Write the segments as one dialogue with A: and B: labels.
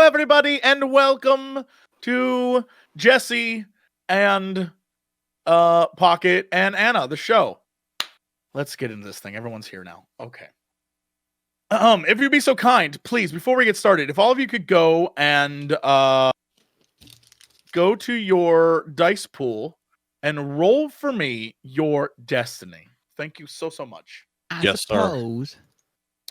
A: everybody, and welcome to Jesse and Pocket and Anna, the show. Let's get into this thing. Everyone's here now. Okay. If you'd be so kind, please, before we get started, if all of you could go and go to your dice pool and roll for me your destiny. Thank you so much.
B: Yes, sir.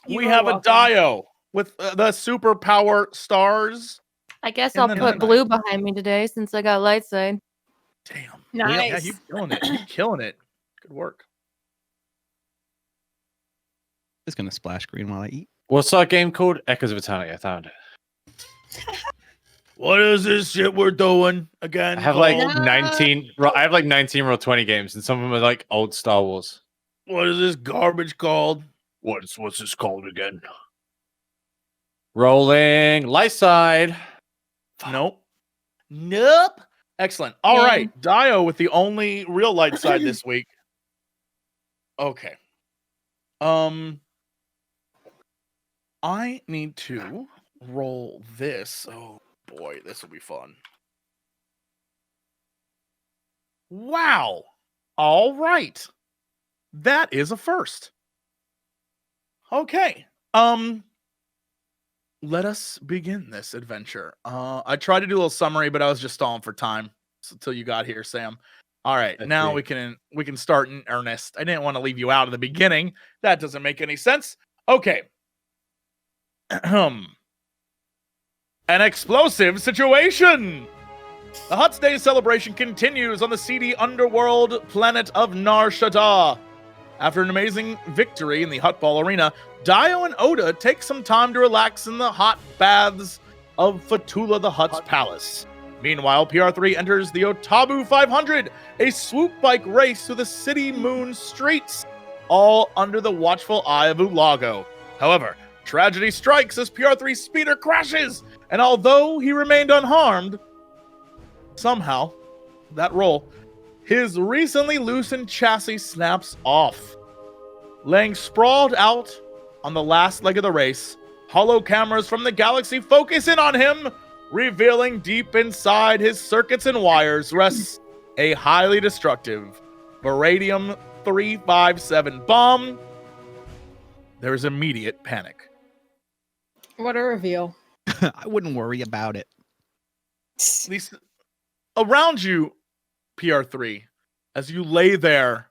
A: We have a DAEYO with the superpower stars.
C: I guess I'll put blue behind me today since I got light side.
A: Damn.
C: Nice.
A: Yeah, you killing it. You killing it. Good work.
B: It's gonna splash green while I eat.
D: What's that game called? Echoes of Eternity. I found it.
A: What is this shit we're doing again?
D: I have like 19. I have like 19 Roll 20 games, and some of them are like old Star Wars.
A: What is this garbage called?
D: What's this called again? Rolling light side.
A: Nope. Excellent. All right, DAEYO with the only real light side this week. Okay. I need to roll this. Oh boy, this will be fun. Wow. All right. That is a first. Okay. Let us begin this adventure. I tried to do a little summary, but I was just stalling for time until you got here, Sam. All right, now we can start in earnest. I didn't want to leave you out of the beginning. That doesn't make any sense. Okay. An explosive situation. The Hutt's Day celebration continues on the seedy underworld planet of NAR'SHADDAA. After an amazing victory in the HUTTBALL arena, DAEYO and ODA take some time to relax in the hot baths of F'TOOLA the Hutt's palace. Meanwhile, PR3 enters the OTABU 500, a swoop bike race through the city moon streets, all under the watchful eye of ULAGO. However, tragedy strikes as PR3's speeder crashes, and although he remained unharmed, somehow, that roll, his recently loosened chassis snaps off. Laying sprawled out on the last leg of the race, holo cameras from the galaxy focus in on him, revealing deep inside his circuits and wires rests a highly destructive BARADIUM 357 bomb. There is immediate panic.
E: What a reveal.
B: I wouldn't worry about it.
A: These around you, PR3, as you lay there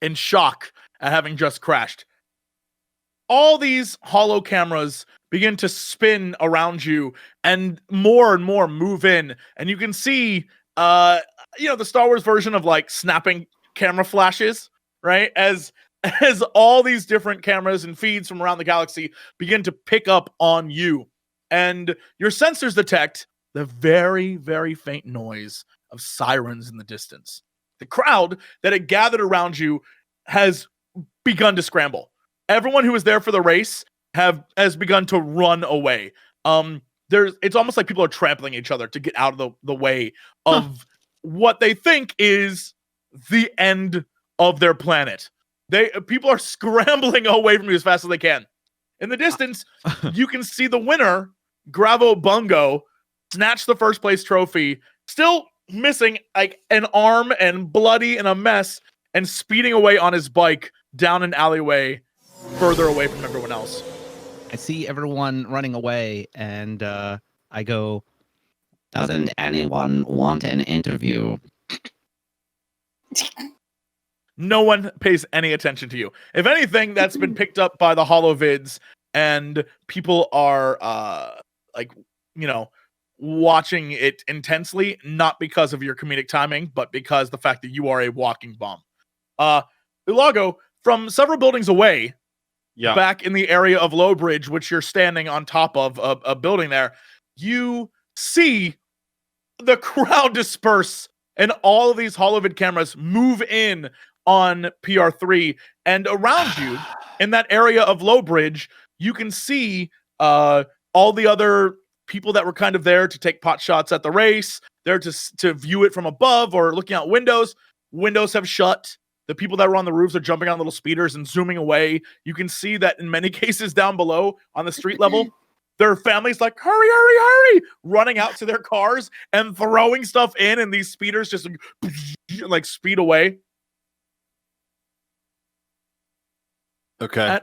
A: in shock at having just crashed, all these holo cameras begin to spin around you and more move in, and you can see the Star Wars version of like snapping camera flashes, right? As all these different cameras and feeds from around the galaxy begin to pick up on you, and your sensors detect the very, very faint noise of sirens in the distance. The crowd that had gathered around you has begun to scramble. Everyone who was there for the race has begun to run away. It's almost like people are trampling each other to get out of the way of what they think is the end of their planet. People are scrambling away from you as fast as they can. In the distance, you can see the winner, Gravo Bungo, snatch the first place trophy, still missing like an arm and bloody and a mess, and speeding away on his bike down an alleyway further away from everyone else.
B: I see everyone running away, and I go,
F: "Doesn't anyone want an interview?"
A: No one pays any attention to you. If anything, that's been picked up by the holovids, and people are watching it intensely, not because of your comedic timing, but because the fact that you are a walking bomb. ULAGO, from several buildings away, back in the area of Low Bridge, which you're standing on top of a building there, you see the crowd disperse and all of these holovid cameras move in on PR3, and around you in that area of Low Bridge, you can see all the other people that were kind of there to take pot shots at the race, there to view it from above or looking out windows. Windows have shut. The people that were on the roofs are jumping on little speeders and zooming away. You can see that in many cases down below on the street level, their families like, hurry, hurry, hurry, running out to their cars and throwing stuff in, and these speeders just like speed away.
D: Okay.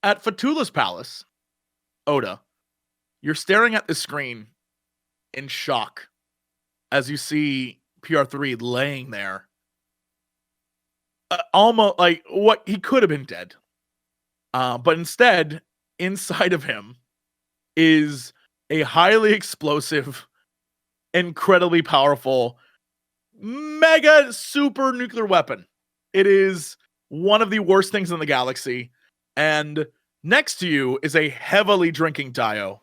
A: At F'TOOLA's palace, Oda, you're staring at the screen in shock as you see PR3 laying there. Almost like what he could have been dead. But instead, inside of him is a highly explosive, incredibly powerful, mega super nuclear weapon. It is one of the worst things in the galaxy. And next to you is a heavily drinking DAEYO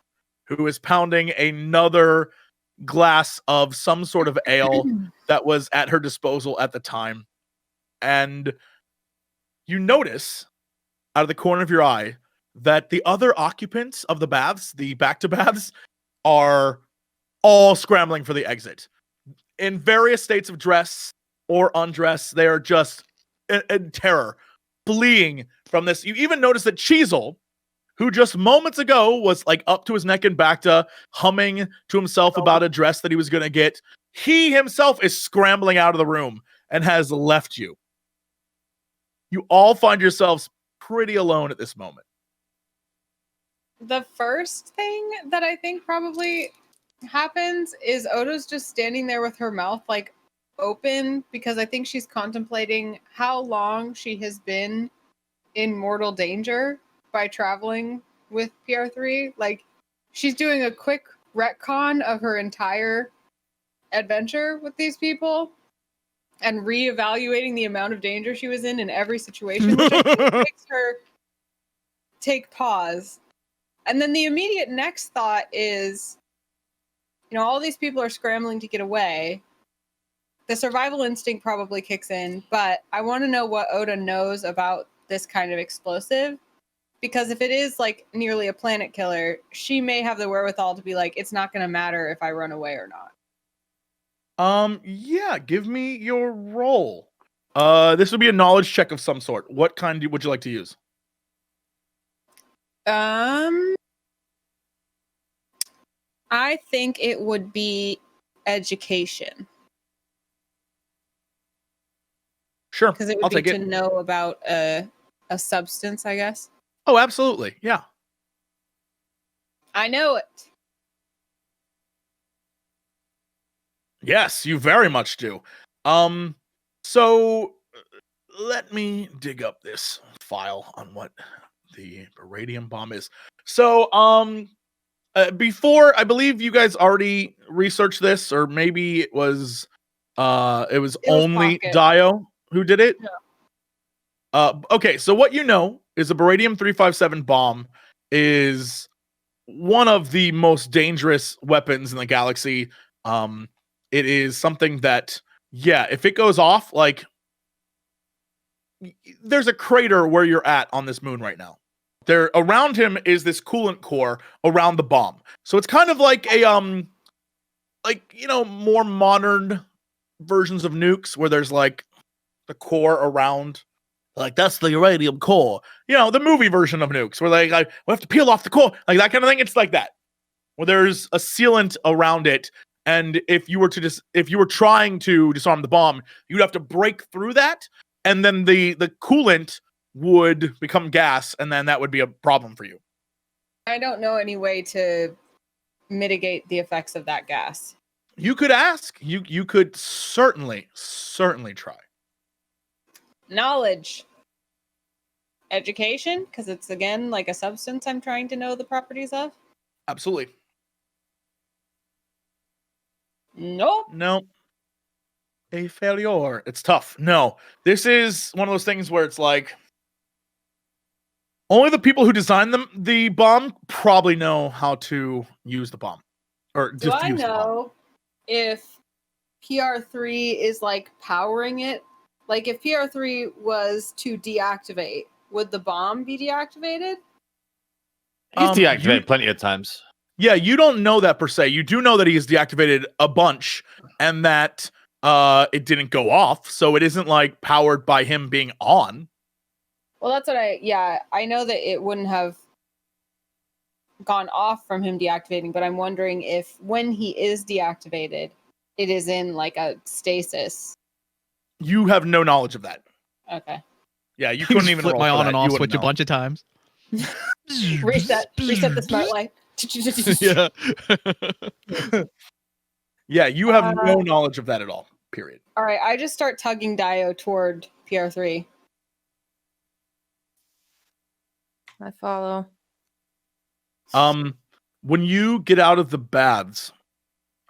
A: who is pounding another glass of some sort of ale that was at her disposal at the time. And you notice out of the corner of your eye that the other occupants of the baths, the back-to-baths, are all scrambling for the exit. In various states of dress or undress, they are just in terror, fleeing from this. You even notice that Cheezel, who just moments ago was like up to his neck in Bacta, humming to himself about a dress that he was going to get, he himself is scrambling out of the room and has left you. You all find yourselves pretty alone at this moment.
E: The first thing that I think probably happens is Oda's just standing there with her mouth like open, because I think she's contemplating how long she has been in mortal danger by traveling with PR3. Like, she's doing a quick retcon of her entire adventure with these people and reevaluating the amount of danger she was in every situation, which I think makes her take pause. And then the immediate next thought is, you know, all these people are scrambling to get away. The survival instinct probably kicks in, but I want to know what Oda knows about this kind of explosive, because if it is like nearly a planet killer, she may have the wherewithal to be like, it's not going to matter if I run away or not.
A: Yeah, give me your roll. This would be a knowledge check of some sort. What kind would you like to use?
E: I think it would be education.
A: Sure,
E: Because it
A: I'll
E: would be
A: take
E: to
A: it.
E: know about a substance, I guess.
A: Oh, absolutely. Yeah.
E: I know it.
A: Yes, you very much do. So let me dig up this file on what the baradium bomb is. So, before, I believe you guys already researched this, or maybe it was only
E: Pocket.
A: DAEYO who did it.
E: Yeah.
A: Okay, so what you know is a baradium 357 bomb is one of the most dangerous weapons in the galaxy. It is something that, yeah, if it goes off, like, there's a crater where you're at on this moon right now. There, around him is this coolant core around the bomb. So it's kind of like a, like, you know, more modern versions of nukes where there's like the core around, like, that's the uranium core. You know, the movie version of nukes where we have to peel off the core, like that kind of thing. It's like that, where there's a sealant around it. And if you were trying to disarm the bomb, you'd have to break through that, and then the coolant would become gas, and then that would be a problem for you.
E: I don't know any way to mitigate the effects of that gas.
A: You could ask. You could certainly try.
E: Knowledge. Education, because it's, again, like a substance I'm trying to know the properties of.
A: Absolutely.
E: Nope.
A: No. A failure. It's tough. No. This is one of those things where it's like, only the people who designed the bomb probably know how to use the bomb. Or
E: Do I
A: defuse the bomb.
E: know if PR3 is like powering it? Like, if PR3 was to deactivate, would the bomb be deactivated?
D: He's deactivated plenty of times.
A: Yeah, you don't know that per se. You do know that he's deactivated a bunch, and that it didn't go off, so it isn't like powered by him being on.
E: Well, that's what I know that it wouldn't have gone off from him deactivating, but I'm wondering if when he is deactivated, it is in like a stasis.
A: You have no knowledge of that.
E: Okay.
A: Yeah, you couldn't even
B: flip
A: roll
B: my
A: for
B: on
A: that.
B: and
A: You
B: off
A: wouldn't
B: switch a
A: know.
B: bunch of times.
E: Reset the smart light.
B: Yeah.
A: Yeah, you have no knowledge of that at all. Period.
E: All right, I just start tugging DAEYO toward PR3.
C: I follow.
A: When you get out of the baths,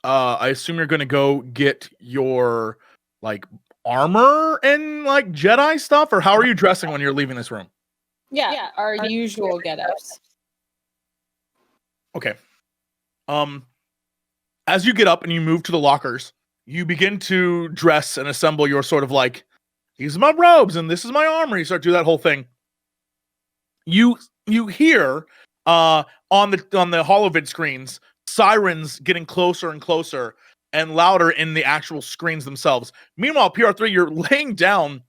A: I assume you're gonna go get your like armor and like Jedi stuff, or how are you dressing when you're leaving this room?
E: Yeah, our usual get-ups.
A: Okay. As you get up and you move to the lockers, you begin to dress and assemble your sort of like, these are my robes and this is my armor. You start to do that whole thing. You hear on the holovid screens sirens getting closer and closer and louder in the actual screens themselves. Meanwhile, PR3, you're laying down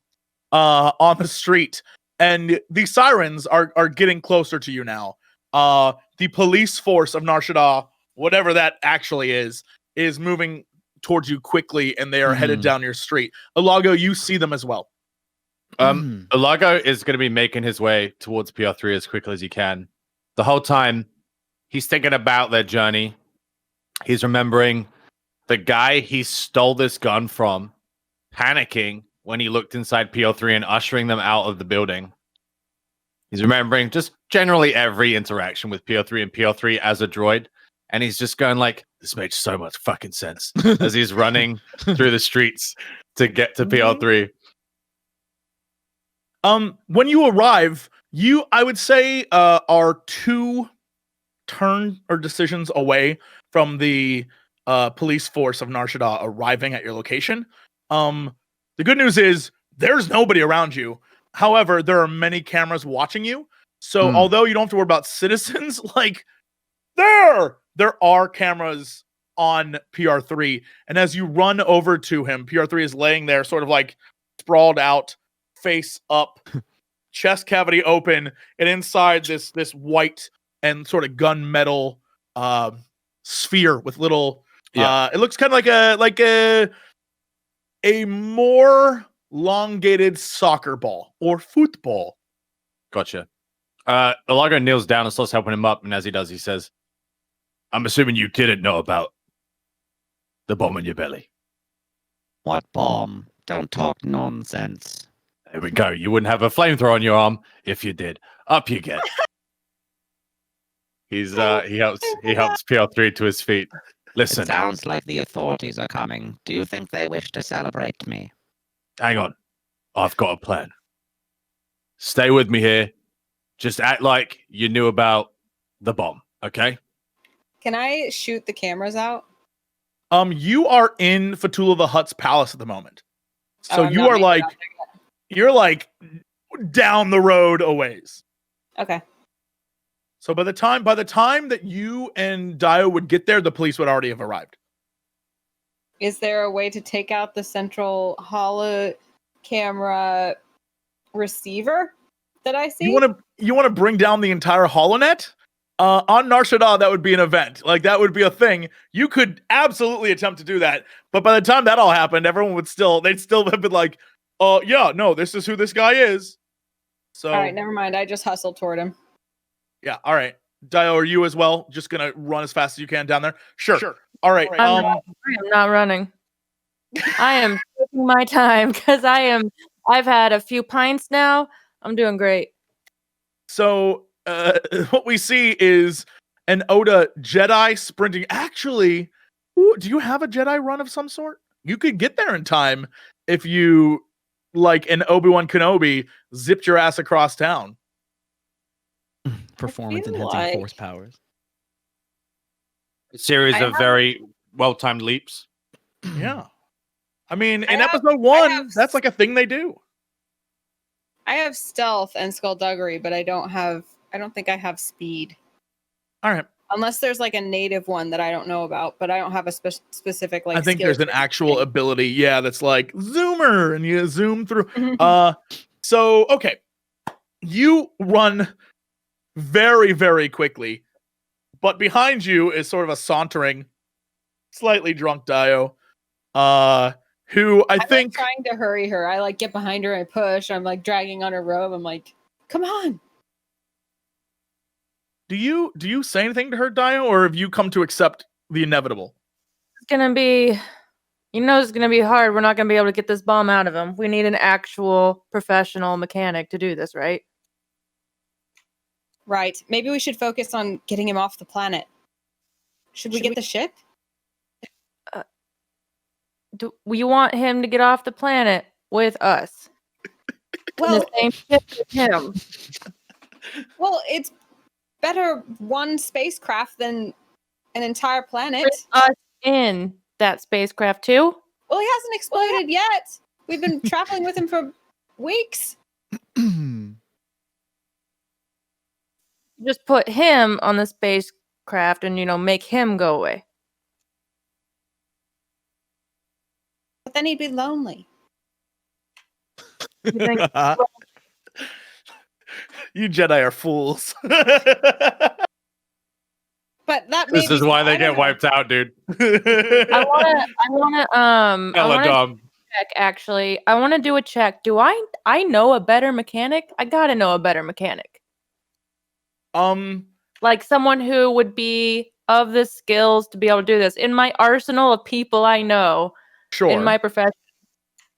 A: on the street, and the sirens are getting closer to you now. The police force of NAR'SHADDAA, whatever that actually is moving towards you quickly, and they are headed down your street. ULAGO, you see them as well.
D: ULAGO is going to be making his way towards PR3 as quickly as he can. The whole time, he's thinking about their journey. He's remembering the guy he stole this gun from, panicking when he looked inside PR3 and ushering them out of the building. He's remembering just generally every interaction with PR3 and PR3 as a droid. And he's just going like, this makes so much fucking sense as he's running through the streets to get to PR3.
A: When you arrive, you, I would say, are 2 turn or decisions away from the police force of NAR'SHADDAA arriving at your location. The good news is there's nobody around you. However, there are many cameras watching you. So although you don't have to worry about citizens, like there are cameras on PR3. And as you run over to him, PR3 is laying there sort of like sprawled out, face up, chest cavity open, and inside this white and sort of gunmetal sphere with little it looks kind of like a more elongated soccer ball or football.
D: Gotcha. ULAGO kneels down and starts helping him up, and as he does, he says, I'm assuming you didn't know about the bomb in your belly.
F: What bomb? Don't talk nonsense.
D: There we go. You wouldn't have a flamethrower on your arm if you did. Up you get. He helps PR3 to his feet. Listen.
F: It sounds like the authorities are coming. Do you think they wish to celebrate me?
D: Hang on. I've got a plan. Stay with me here. Just act like you knew about the bomb, okay?
E: Can I shoot the cameras out?
A: You are in F'TOOLA the Hutt's palace at the moment. So
E: I'm
A: you
E: not
A: are
E: making
A: like,
E: it out there
A: you're like down the road a ways.
E: yet. Okay.
A: So by the time that you and DAEYO would get there, the police would already have arrived.
E: Is there a way to take out the central holo camera receiver that I see?
A: You want to bring down the entire HoloNet? On NAR'SHADDAA, that would be an event. Like, that would be a thing. You could absolutely attempt to do that. But by the time that all happened, everyone would they'd still have been like, yeah, no, this is who this guy is. So,
E: All right, never mind. I just hustled toward him.
A: yeah, all right. DAEYO, are you as well just going to run as fast as you can down there? Sure. All right.
C: I am not running. I am taking my time because I've had a few pints now. I'm doing great.
A: So, what we see is an ODA Jedi sprinting. Actually, do you have a Jedi run of some sort? You could get there in time if you, like an Obi-Wan Kenobi, zipped your ass across town.
B: Performance
E: feel
B: enhancing
E: like-
B: force powers.
D: A series
E: I
D: of
E: have-
D: very well-timed leaps.
A: Yeah. I mean,
E: I
A: in
E: have-
A: episode
E: I
A: 1,
E: have-
A: that's like a thing they do.
E: I have stealth and skullduggery, but I don't think I have speed.
A: All right.
E: Unless there's like a native one that I don't know about, but I don't have a specific like
A: I think
E: skill
A: there's an
E: tree
A: actual
E: thing.
A: ability, yeah, that's like zoomer, and you zoom through.
E: Mhm.
A: So okay, you run very, very quickly But behind you is sort of a sauntering, slightly drunk DAEYO, who I
E: I'm
A: think
E: like trying to hurry her. I like get behind her, I push, I'm like dragging on her robe. I'm like, come on.
A: do you say anything to her, DAEYO, or have you come to accept the inevitable?
C: It's gonna be, it's gonna be hard. We're not gonna be able to get this bomb out of him. We need an actual professional mechanic to do this, right?
E: Right. Maybe we should focus on getting him off the planet. Should we get the ship?
C: Do you want him to get off the planet with us?
E: Well,
C: the same ship with him.
E: well, it's better one spacecraft than an entire planet.
C: With us in that spacecraft too?
E: Well, he hasn't exploded yet. We've been traveling with him for weeks.
C: Just put him on the spacecraft and make him go away.
E: But then he'd be lonely.
C: You think
A: You Jedi are fools.
E: But that
D: This is why they get wiped out, dude.
C: I wanna check actually. I wanna do a check. Do I know a better mechanic? I gotta know a better mechanic. Like someone who would be of the skills to be able to do this. In my arsenal of people I know,
A: Sure.
C: in my profession,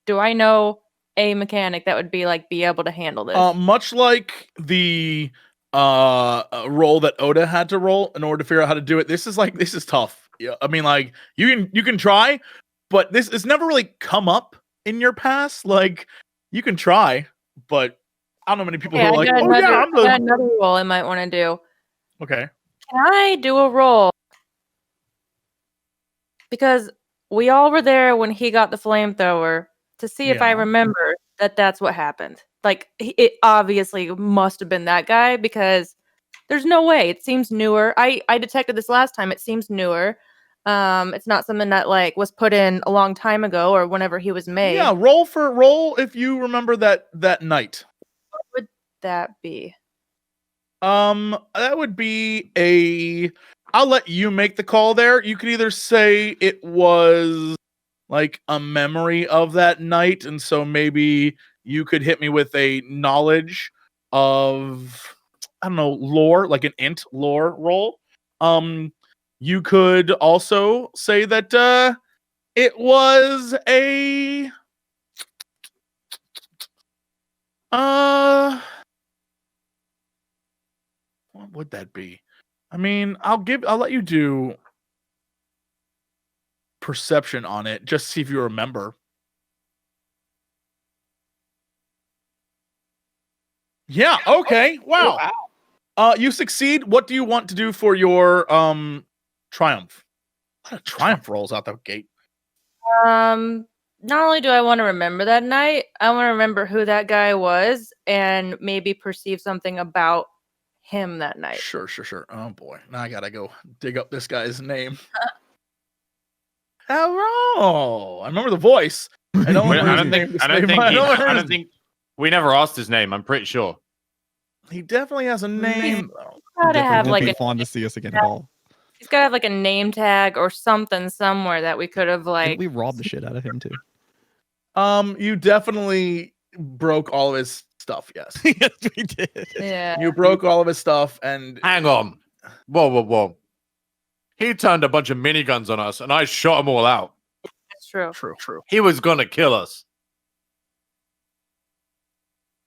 C: do I know a mechanic that would be able to handle this?
A: Much like the role that Oda had to roll in order to figure out how to do it. This is tough. Yeah, I mean, you can try, but this has never really come up in your past. You can try, but I don't know many people who are like,
C: I got another role I might want to do.
A: Okay.
C: Can I do a roll? Because we all were there when he got the flamethrower to see if I
A: Yeah.
C: remember that that's what happened. It obviously must have been that guy because there's no way. It seems newer. I detected this last time. It seems newer. It's not something that was put in a long time ago or whenever he was made.
A: Yeah, roll if you remember that night.
C: What would that be?
A: That would be I'll let you make the call there. You could either say it was a memory of that night, and so maybe you could hit me with a knowledge of, I don't know, lore, like an int lore roll. You could also say that it was a what would that be? I mean, I'll let you do perception on it, just to see if you remember. Yeah, okay. Wow. You succeed. What do you want to do for your triumph? A lot of triumph rolls out the gate.
C: Not only do I want to remember that night, I want to remember who that guy was and maybe perceive something about him that night.
A: Sure. Oh boy. Now I gotta go dig up this guy's name. Hello. I remember the voice. I don't
D: think we never asked his name. I'm pretty sure.
A: He definitely has a name.
C: Gotta have
B: Won't be
C: a
B: fun to see us again at all.
C: he's gotta have a name tag or something somewhere that we could have
B: Didn't we robbed the shit out of him too?
A: You definitely broke all of his stuff, yes.
B: Yes, we did.
C: Yeah.
A: You broke all of his stuff and
D: Hang on. Whoa. He turned a bunch of miniguns on us, and I shot them all out.
C: That's true.
A: True.
D: He was gonna kill us.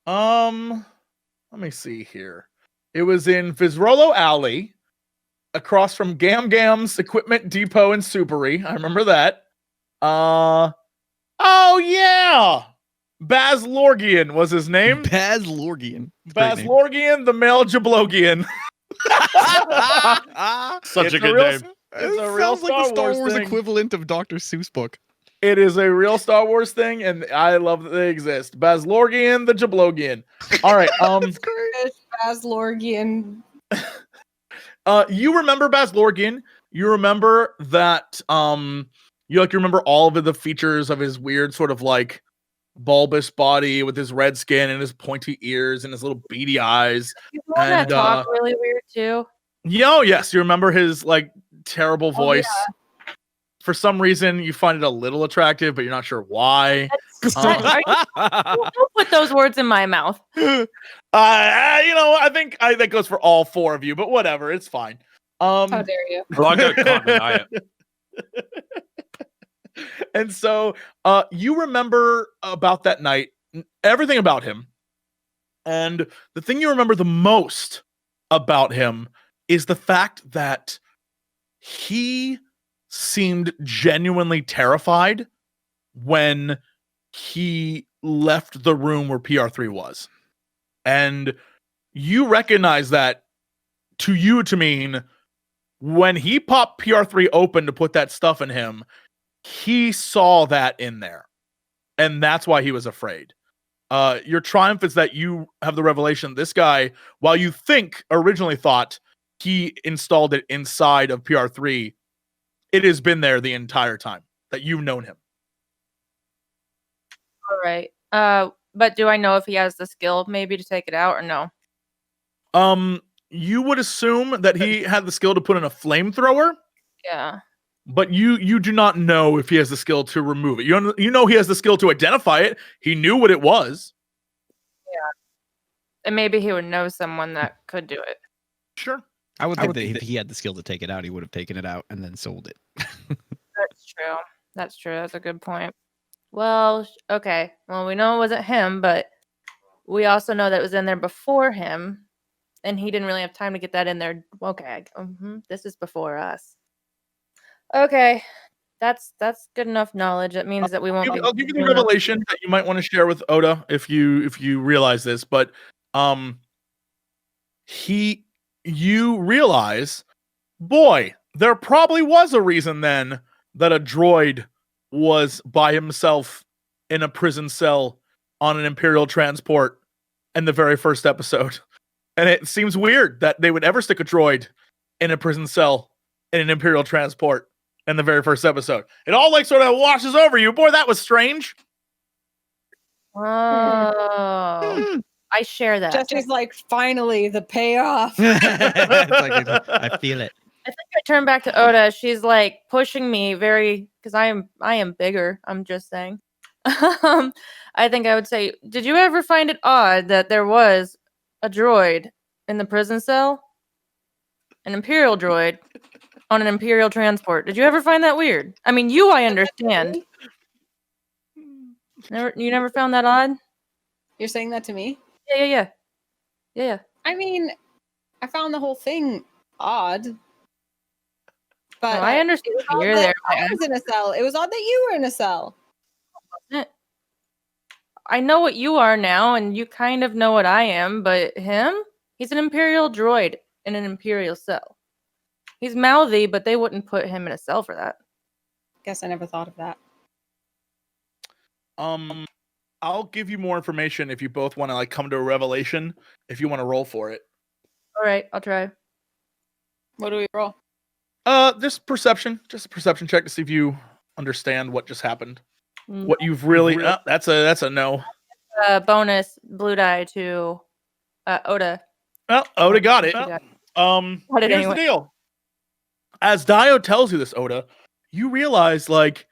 A: Let me see here. It was in Fizrolo Alley, across from Gam Gam's Equipment Depot in Superi. I remember that. Oh yeah! Baz Lorgian was his name.
B: Baz Lorgian.
A: Baz Lorgian, the male Jablogian.
D: Such a good name.
A: It's a real
B: sounds like the Star Wars
A: thing.
B: equivalent of Dr. Seuss book.
A: It is a real Star Wars thing, and I love that they exist. Baz Lorgian, the Jablogian. All right.
E: Baz Lorgian.
A: You remember Baz Lorgian? You remember that? You remember all of the features of his weird sort of bulbous body with his red skin and his pointy ears and his little beady eyes.
C: He's the one that
A: And,
C: talked really weird too.
A: Yes, you remember his like terrible voice.
C: yeah.
A: For some reason, you find it a little attractive, but you're not sure why.
C: Don't put those words in my mouth.
A: I think that goes for all four of you, but whatever, it's fine.
E: How dare you?
D: Ulago can't deny it.
A: And so you remember about that night, everything about him. And the thing you remember the most about him is the fact that he seemed genuinely terrified when he left the room where PR3 was. And you recognize that to you to mean when he popped PR3 open to put that stuff in him, he saw that in there. And that's why he was afraid. Your triumph is that you have the revelation this guy, while you originally thought he installed it inside of PR3, it has been there the entire time that you've known him.
C: All right. But do I know if he has the skill maybe to take it out or no?
A: You would assume that he had the skill to put in a flamethrower.
C: Yeah.
A: But you do not know if he has the skill to remove it. You know he has the skill to identify it. He knew what it was.
C: Yeah. And maybe he would know someone that could do it.
A: Sure.
B: I would think that if he had the skill to take it out, he would have taken it out and then sold it.
C: That's true. That's true. That's a good point. Well, okay. Well, we know it wasn't him, but we also know that it was in there before him, and he didn't really have time to get that in there. Okay. This is before us. Okay. That's good enough knowledge. That means that we won't.
A: I'll give you the revelation that you might want to share with Oda if you realize this, but you realize, boy, there probably was a reason then that a droid was by himself in a prison cell on an Imperial transport in the very first episode. And it seems weird that they would ever stick a droid in a prison cell in an Imperial transport in the very first episode. It all like sort of washes over you. Boy, that was strange.
C: Oh, I share that.
E: Jesse's like, finally, the payoff.
B: I feel it.
C: I think I turn back to Oda. She's like pushing me very because I am bigger. I'm just saying. I think I would say, did you ever find it odd that there was a droid in the prison cell? An Imperial droid on an Imperial transport. Did you ever find that weird? I mean, I understand. You never found that odd?
E: You're saying that to me?
C: Yeah.
E: I mean, I found the whole thing odd. But
C: I understand. You're there.
E: I was in a cell. It was odd that you were in a cell.
C: I know what you are now, and you kind of know what I am, but him? He's an Imperial droid in an Imperial cell. He's mouthy, but they wouldn't put him in a cell for that.
E: Guess I never thought of that.
A: I'll give you more information if you both want to like come to a revelation, if you want to roll for it.
C: All right, I'll try.
E: What do we roll?
A: Just a perception check to see if you understand what just happened. What you've really that's a no.
C: Bonus blue die to Oda.
A: Well, Oda got it.
C: Here's
A: the deal. As DAEYO tells you this, Oda, you realize like,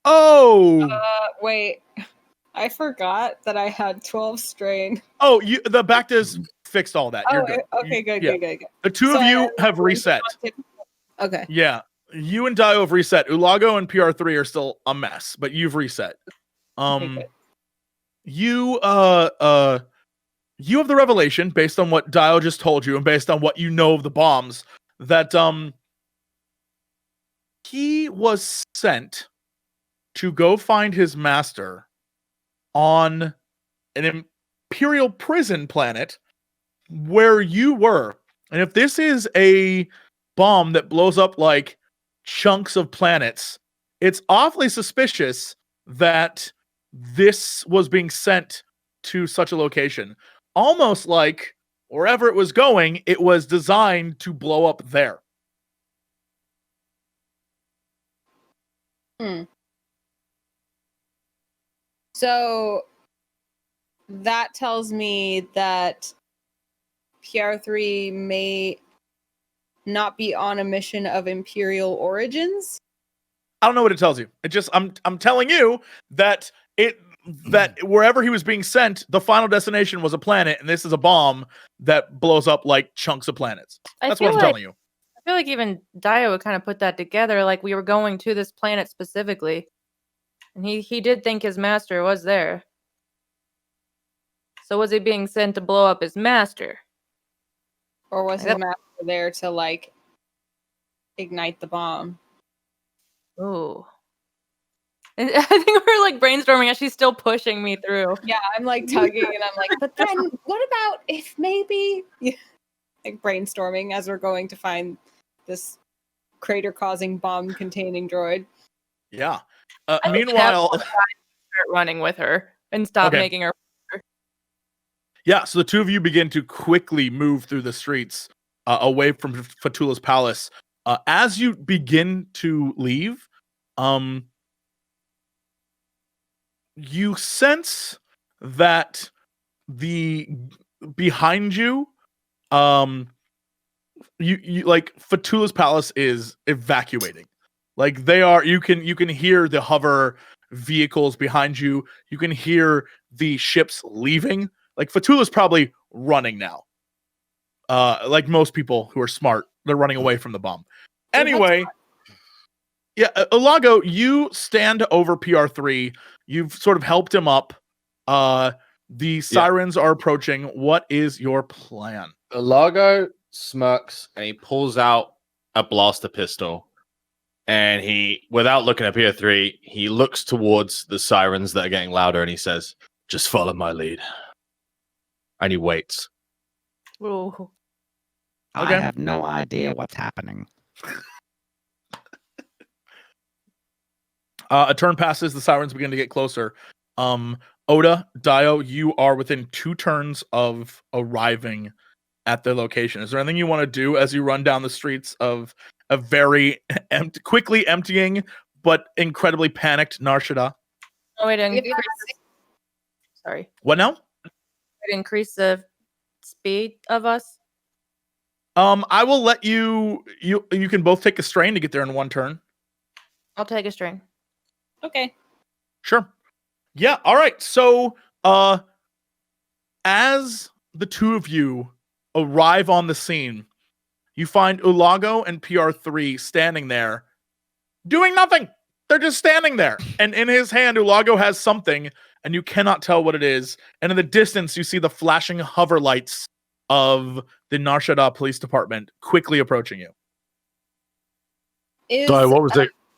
E: wait. I forgot that I had 12 strain.
A: Oh, the Bacta's fixed all that. You're good.
E: Okay, good.
A: The two of you have reset.
E: Okay.
A: Yeah. You and DAEYO have reset. ULAGO and PR3 are still a mess, but you've reset. You have the revelation based on what DAEYO just told you and based on what you know of the bombs that he was sent to go find his master on an Imperial prison planet where you were. And if this is a bomb that blows up like chunks of planets, it's awfully suspicious that this was being sent to such a location. Almost like wherever it was going, it was designed to blow up there.
E: So that tells me that PR3 may not be on a mission of Imperial origins?
A: I don't know what it tells you. It just I'm telling you that wherever he was being sent, the final destination was a planet, and this is a bomb that blows up like chunks of planets. That's what I'm telling you.
C: I feel like even DAEYO would kind of put that together, like we were going to this planet specifically. And he did think his master was there. So was he being sent to blow up his master?
E: Or was his master there to, like, ignite the bomb?
C: Ooh. And I think we're like brainstorming as she's still pushing me through.
E: Yeah, I'm like tugging and I'm like, but then what about if maybe like brainstorming as we're going to find this crater causing bomb containing droid.
A: Yeah. Meanwhile,
C: start running with her and stop making her.
A: Yeah, so the two of you begin to quickly move through the streets away from F'TOOLA's palace. As you begin to leave, you sense that behind you, you like F'TOOLA's palace is evacuating. Like they are, you can hear the hover vehicles behind you. You can hear the ships leaving. Like F'TOOLA's probably running now. Like most people who are smart, they're running away from the bomb. Anyway, yeah, ULAGO, you stand over PR3. You've sort of helped him up. The sirens are approaching. What is your plan?
D: ULAGO smirks and he pulls out a blaster pistol. And he, without looking at PR3, he looks towards the sirens that are getting louder and he says, "Just follow my lead." And he waits.
C: Ooh.
F: I have no idea what's happening.
A: A turn passes, the sirens begin to get closer. Oda, DAEYO, you are within 2 turns of arriving at their location. Is there anything you want to do as you run down the streets of a very quickly emptying but incredibly panicked NAR'SHADDAA?
C: Oh, wait, sorry.
A: What now?
C: It increase the speed of us.
A: I will let you can both take a strain to get there in 1 turn.
C: I'll take a strain.
E: Okay.
A: Sure. Yeah, all right. So, as the 2 of you arrive on the scene, you find ULAGO and PR3 standing there doing nothing. They're just standing there. And in his hand, ULAGO has something, and you cannot tell what it is. And in the distance, you see the flashing hover lights of the NAR'SHADDAA police department quickly approaching you.
D: DAEYO,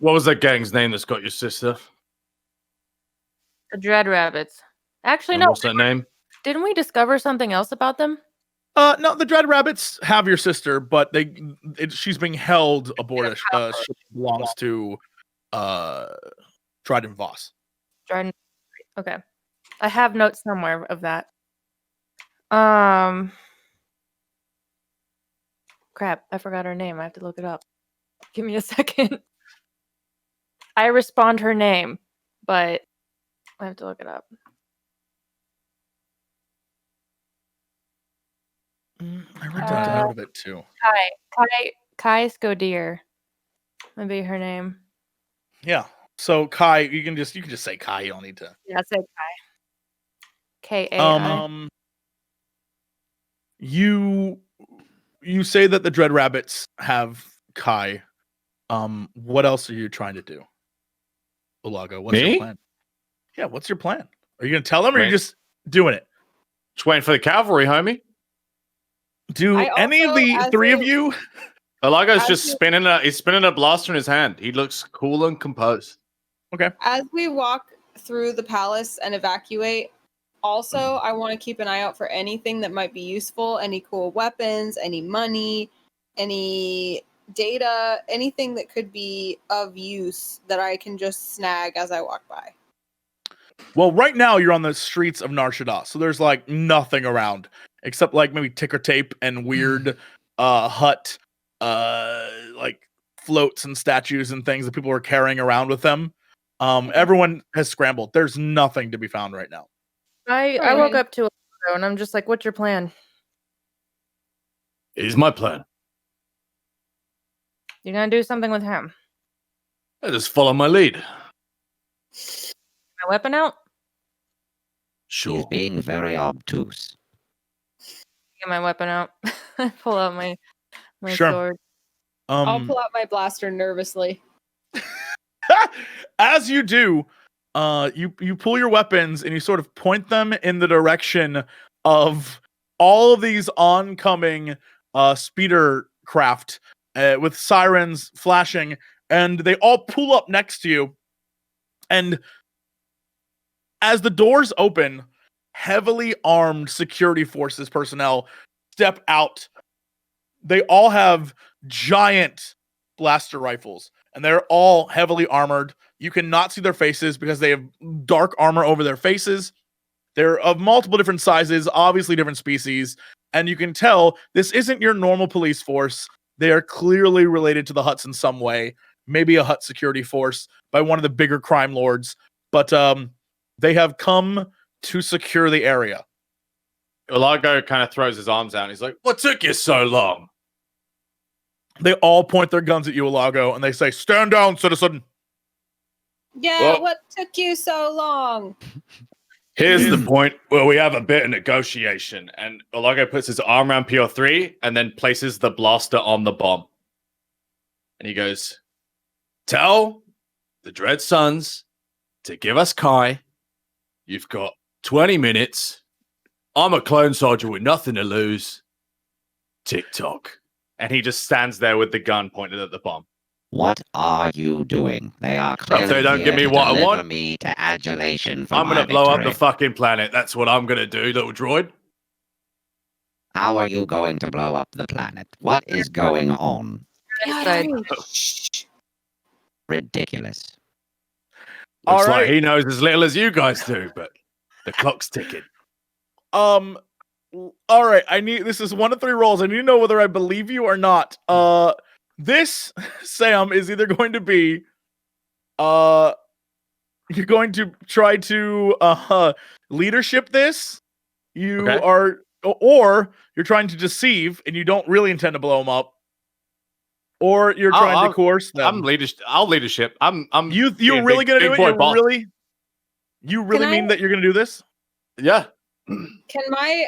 D: what was that gang's name that's got your sister?
C: The Dread Rabbits. Actually,
D: And
C: no.
D: what's that name?
C: Didn't we discover something else about them?
A: No, the Dread Rabbits have your sister, but she's being held aboard a ship that belongs to Dryden Voss.
C: Dryden. Okay. I have notes somewhere of that. Crap, I forgot her name. I have to look it up. Give me a second. I respond her name, but I have to look it up.
A: I wrote down a note of it too.
C: Kai Scodier. Maybe her name.
A: Yeah. So Kai, you can just say Kai. You don't need to.
C: Yeah, say Kai. Kai.
A: You say that the Dread Rabbits have Kai. What else are you trying to do? ULAGO, what's your plan? Yeah, what's your plan? Are you gonna tell them, or are you just doing it?
D: Just waiting for the cavalry, homie.
A: Do any of the 3 of you?
D: ULAGO's just spinning a blaster in his hand. He looks cool and composed.
A: Okay.
E: As we walk through the palace and evacuate, also I want to keep an eye out for anything that might be useful, any cool weapons, any money, any data, anything that could be of use that I can just snag as I walk by.
A: Well, right now you're on the streets of NAR'SHADDAA, so there's like nothing around except like maybe ticker tape and weird hut like floats and statues and things that people are carrying around with them. Everyone has scrambled. There's nothing to be found right now.
C: I woke up to it and I'm just like, what's your plan?
D: It is my plan.
C: You're gonna do something with him.
D: I just follow my lead.
C: My weapon out?
F: He's
D: Sure.
F: being very obtuse.
C: Get my weapon out. I pull out my
A: Sure.
C: sword.
E: I'll pull out my blaster nervously.
A: As you do, you pull your weapons and you sort of point them in the direction of all of these oncoming speeder craft with sirens flashing, and they all pull up next to you. And as the doors open, heavily armed security forces personnel step out. They all have giant blaster rifles, and they're all heavily armored. You cannot see their faces because they have dark armor over their faces. They're of multiple different sizes, obviously different species, and you can tell this isn't your normal police force. They are clearly related to the Hutts in some way, maybe a Hutt security force by one of the bigger crime lords, but they have come to secure the area.
D: ULAGO kind of throws his arms out and he's like, what took you so long?
A: They all point their guns at you, ULAGO, and they say, "Stand down, citizen."
E: Yeah,
D: Well-
E: what took you so long?
D: Here's the point where we have a bit of negotiation. And ULAGO puts his arm around PR3 and then places the blaster on the bomb. And he goes, tell the Dread Sons to give us Kai. You've got 20 minutes. I'm a clone soldier with nothing to lose. Tick-tock. And he just stands there with the gun pointed at the bomb.
F: What are you doing? They are
D: If
F: clearly
D: they don't give me
F: here to
D: what I
F: deliver
D: want,
F: me to adulation for
D: I'm
F: my
D: going to blow up the
F: victory.
D: fucking planet. That's what I'm going to do, little droid.
F: How are you going to blow up the planet? What is going on?
C: Side.
F: Ridiculous.
A: All
D: Looks like
A: right.
D: he knows as little as you guys do, but the clock's ticking.
A: All right. This is 1 of 3 rolls. I need to know whether I believe you or not. This, Sam, is either going to be, you're going to try to leadership this. You
D: Okay.
A: are, or you're trying to deceive, and you don't really intend to blow them up. Or you're trying to coerce them.
D: I'll leadership. I'm
A: You're
D: being
A: really
D: big-
A: gonna
D: big
A: do it?
D: boy
A: You
D: boss.
A: really
E: Can
A: mean
E: I-
A: that you're gonna do this?
D: Yeah.
E: Can my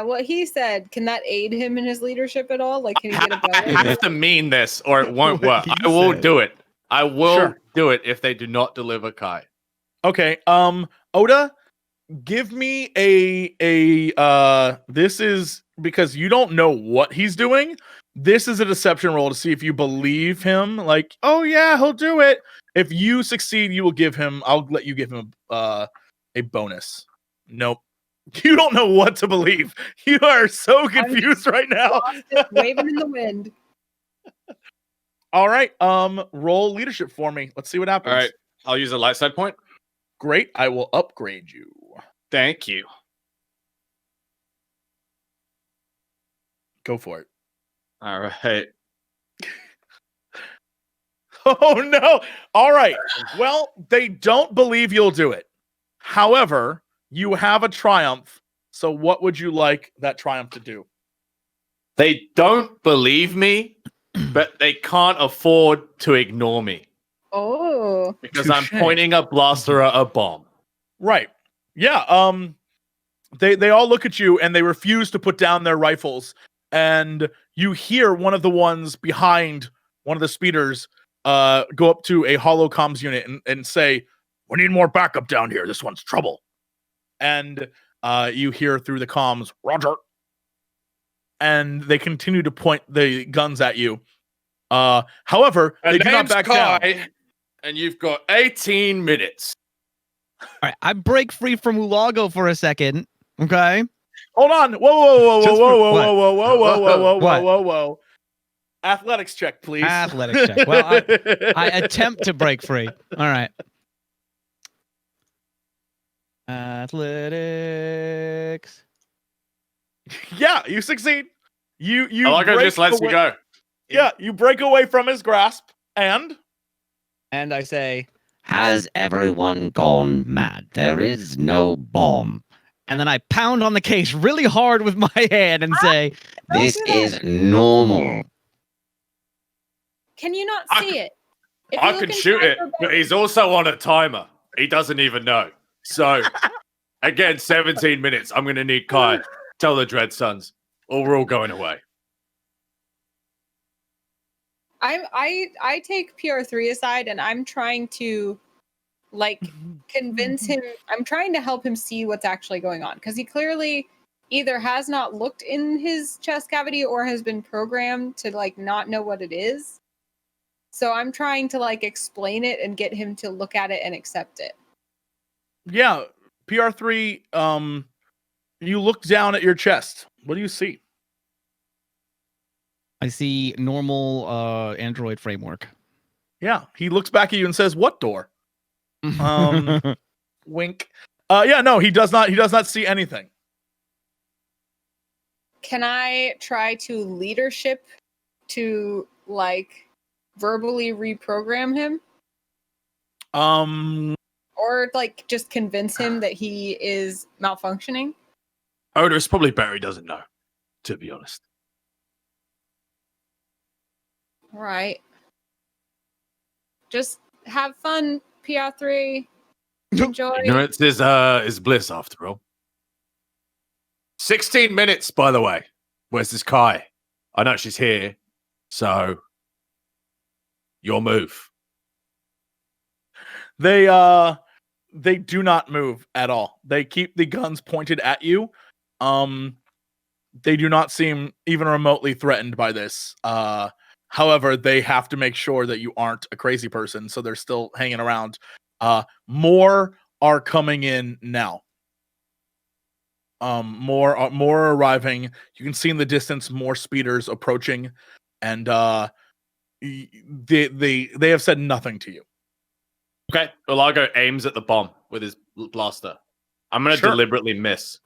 E: what he said? Can that aid him in his leadership at all? Like, can he get a
D: I
E: bonus?
D: have to mean this or it won't
B: What
D: work.
B: he
D: I will
B: said.
D: do it. I will
A: Sure.
D: do it if they do not deliver Kai.
A: Okay. Oda, give me a this is because you don't know what he's doing. This is a deception roll to see if you believe him. Like, oh yeah, he'll do it. If you succeed, I'll let you give him a bonus. Nope. You don't know what to believe. You are so confused right now.
E: Lost it, waving in the wind.
A: All right. Roll leadership for me. Let's see what happens.
D: All right. I'll use a light side point.
A: Great. I will upgrade you.
D: Thank you.
A: Go for it.
D: All right.
A: Oh no. All right. Well, they don't believe you'll do it. However, you have a triumph. So what would you like that triumph to do?
D: They don't believe me, but they can't afford to ignore me
E: Oh,
D: because I'm
A: Touche.
D: pointing a blaster at a bomb.
A: Right. Yeah. They all look at you and they refuse to put down their rifles. And you hear one of the ones behind one of the speeders go up to a holo comms unit and say, "We need more backup down here. This one's trouble." And you hear through the comms, "Roger." And they continue to point the guns at you. However, they do not back down.
D: And you've got 18 minutes.
B: All right, I break free from ULAGO for a second. Okay.
A: Hold on. Whoa, whoa, whoa,
B: Just
A: whoa,
B: for-
A: whoa,
B: what?
A: whoa, whoa, whoa, whoa, whoa, whoa,
B: What?
A: whoa, whoa. Athletics check, please.
B: Athletics check. Well, I attempt to break free. All right. Athletics.
A: Yeah, you succeed. You
D: ULAGO
A: break
D: just lets
A: away-
D: you go.
A: Yeah, you break away from his grasp, and
B: And I say,
F: Has everyone gone mad? There is no bomb.
B: and then I pound on the case really hard with my hand and say,
F: This is normal.
E: Can you not
D: I
E: see
D: c-
E: it? If
D: I
E: you
D: could
E: look
D: shoot
E: inside
D: it,
E: her
D: but
E: belly-
D: he's also on a timer. He doesn't even know. So, again, 17 minutes. I'm going to need Kai. Tell the Dread Sons, or we're all going away.
E: I take PR3 aside and I'm trying to like convince him. I'm trying to help him see what's actually going on because he clearly either has not looked in his chest cavity or has been programmed to like not know what it is. So I'm trying to like explain it and get him to look at it and accept it.
A: Yeah, PR3. You look down at your chest. What do you see?
B: I see normal Android framework.
A: Yeah, he looks back at you and says, "What door?" Wink. Yeah, no, he does not. He does not see anything.
E: Can I try to leadership to like verbally reprogram him or like just convince him that he is malfunctioning?
D: Oda, it's probably better he doesn't know, to be honest.
E: Right. Just have fun, PR3. Enjoy.
D: Ignorance is bliss, after all. 16 minutes, by the way. Where's this Kai? I know she's here, so your move.
A: They do not move at all. They keep the guns pointed at you. They do not seem even remotely threatened by this. However, they have to make sure that you aren't a crazy person, so they're still hanging around. More are coming in now. More are arriving. You can see in the distance more speeders approaching, and they have said nothing to you.
D: Okay, ULAGO aims at the bomb with his blaster. I'm going to
A: Sure.
D: deliberately miss.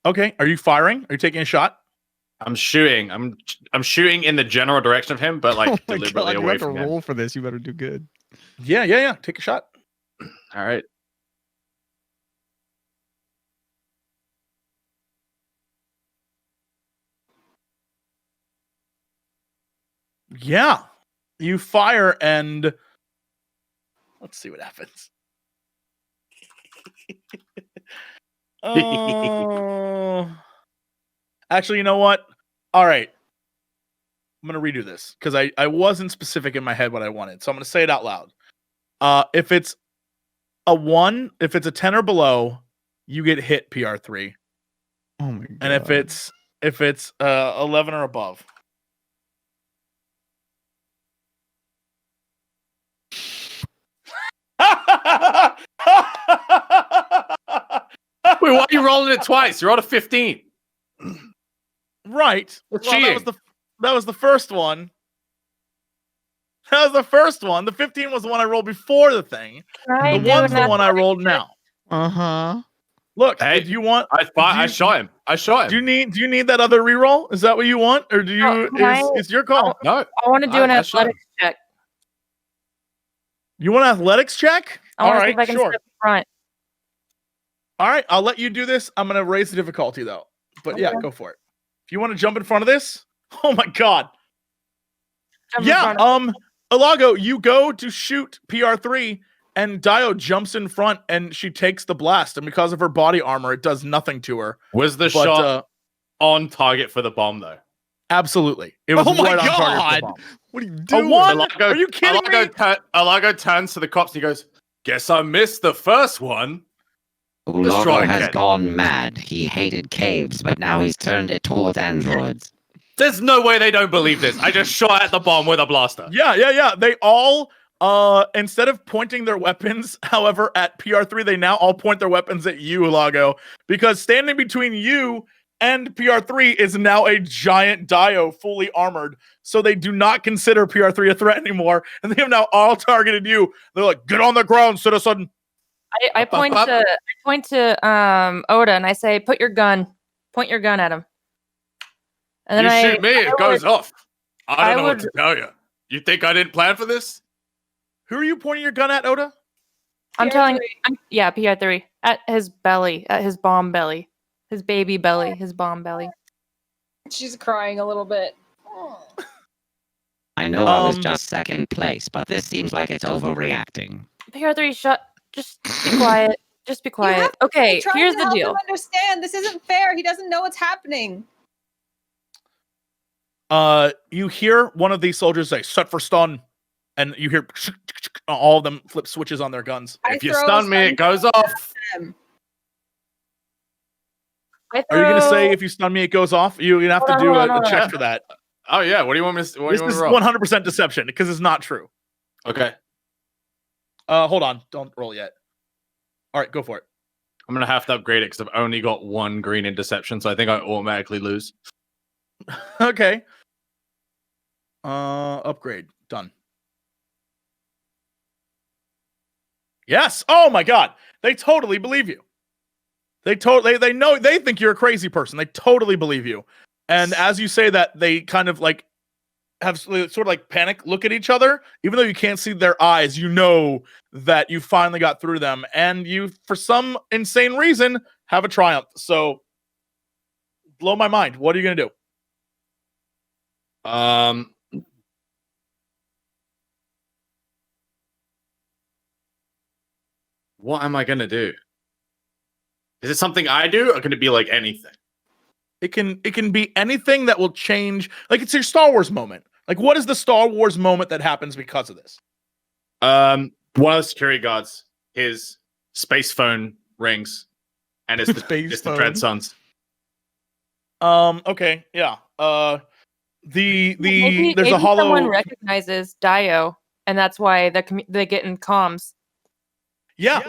A: Okay, are you firing? Are you taking a shot?
D: I'm shooting. I'm shooting in the general direction of him, but like deliberately
B: you
D: away
B: have to
D: from him.
B: roll for this. You better do good.
A: Yeah. Take a shot.
D: All right.
A: Yeah. You fire and let's see what happens. Oh. Actually, you know what? All right. I'm going to redo this because I wasn't specific in my head what I wanted. So I'm going to say it out loud. If it's a 1, if it's a 10 or below, you get hit PR3.
B: Oh my god.
A: And if it's 11 or above.
D: Wait, why are you rolling it twice? You're on a 15.
A: Right.
D: That's
A: Well,
D: cheating.
A: that was the first one. That was the first one. The 15 was the one I rolled before the thing.
C: Can
A: The
C: do
A: one's
C: an
A: the one I
C: athletic
A: rolled
C: check?
A: now.
B: Uh-huh.
A: Look,
D: Hey,
A: if you want,
D: I shot him. I shot him.
A: do you need that other reroll? Is that what you want, or do you?
C: No,
A: It's your call.
D: No.
C: I want to do an
D: I shot him.
C: athletics check.
A: You want an athletics check?
C: I
A: All
C: want to see
A: right,
C: if I can
A: sure.
C: step in front.
A: All right, I'll let you do this. I'm gonna raise the difficulty though. But yeah,
C: Okay.
A: go for it. If you want to jump in front of this, oh my god.
C: Jump in
A: Yeah,
C: front of-
A: ULAGO, you go to shoot PR3, and DAEYO jumps in front, and she takes the blast. And because of her body armor, it does nothing to her.
D: Was the
A: But
D: shot on target for the bomb, though?
A: absolutely, it was
B: Oh my
A: right on target for the
B: God.
A: bomb.
B: What are you
A: A
B: doing?
A: 1?
D: ULAGO-
A: Are you kidding me?
D: ULAGO turns to the cops and he goes, "Guess I missed the first one." Let's try
F: ULAGO has
D: again.
F: gone mad. He hated caves, but now he's turned it towards androids.
D: There's no way they don't believe this. I just shot at the bomb with a blaster.
A: Yeah. They all, instead of pointing their weapons, however, at PR3, they now all point their weapons at you, ULAGO, because standing between you and PR3 is now a giant DAEYO, fully armored. So they do not consider PR3 a threat anymore, and they have now all targeted you. They're like, "Get on the ground, citizen."
C: I point to Oda and I say, point your gun at him. And
D: You
C: then
D: shoot me, it goes off. I don't know what
C: would-
D: to tell you. You think I didn't plan for this?
A: Who are you pointing your gun at, Oda?
C: I'm telling
E: PR3.
C: yeah, PR3 at his belly, at his bomb belly, his baby belly, his bomb belly.
E: She's crying a little bit.
F: I know I was
A: Um,
F: just second place, but this seems like it's overreacting.
C: PR3, just be quiet. Just be
E: You
C: quiet.
E: have to
C: Okay,
E: try
C: here's
E: to
C: the
E: help
C: deal.
E: him understand. This isn't fair. He doesn't know what's happening.
A: You hear one of these soldiers say, "Set for stun," and you hear all of them flip switches on their guns.
D: If you
E: throw a
D: stun me, it goes off.
E: him.
C: I
A: Are you gonna say
C: throw-
A: if you stun me, it goes off? You're gonna have to
C: Hold on,
A: do
C: hold on,
A: a
C: hold
A: check
D: on.
A: for that.
D: Oh yeah, what do you want me to? What do
A: This
D: you want
A: is
D: me to roll?
A: 100% deception because it's not true.
D: Okay,
A: Hold on, don't roll yet. All right, go for it.
D: I'm gonna have to upgrade it because I've only got 1 green in deception, so I think I automatically lose.
A: Okay. Upgrade done. Yes. Oh my God, they totally believe you. They know they think you're a crazy person. They totally believe you. And as you say that, they kind of like have sort of like panic, look at each other, even though you can't see their eyes. You know that you finally got through them, and you, for some insane reason, have a triumph. So, blow my mind. What are you gonna do?
D: What am I gonna do? Is it something I do, or can it be like anything?
A: It can be anything that will change. Like, it's your Star Wars moment. Like, what is the Star Wars moment that happens because of this?
D: One of the security guards, his space phone rings, and it's the
A: Space
D: it's the
A: phone.
D: Dread Sons.
A: Okay, yeah.
C: Maybe
A: There's a
C: someone
A: hollow.
C: recognizes DAEYO, and that's why they get in comms.
A: Yeah.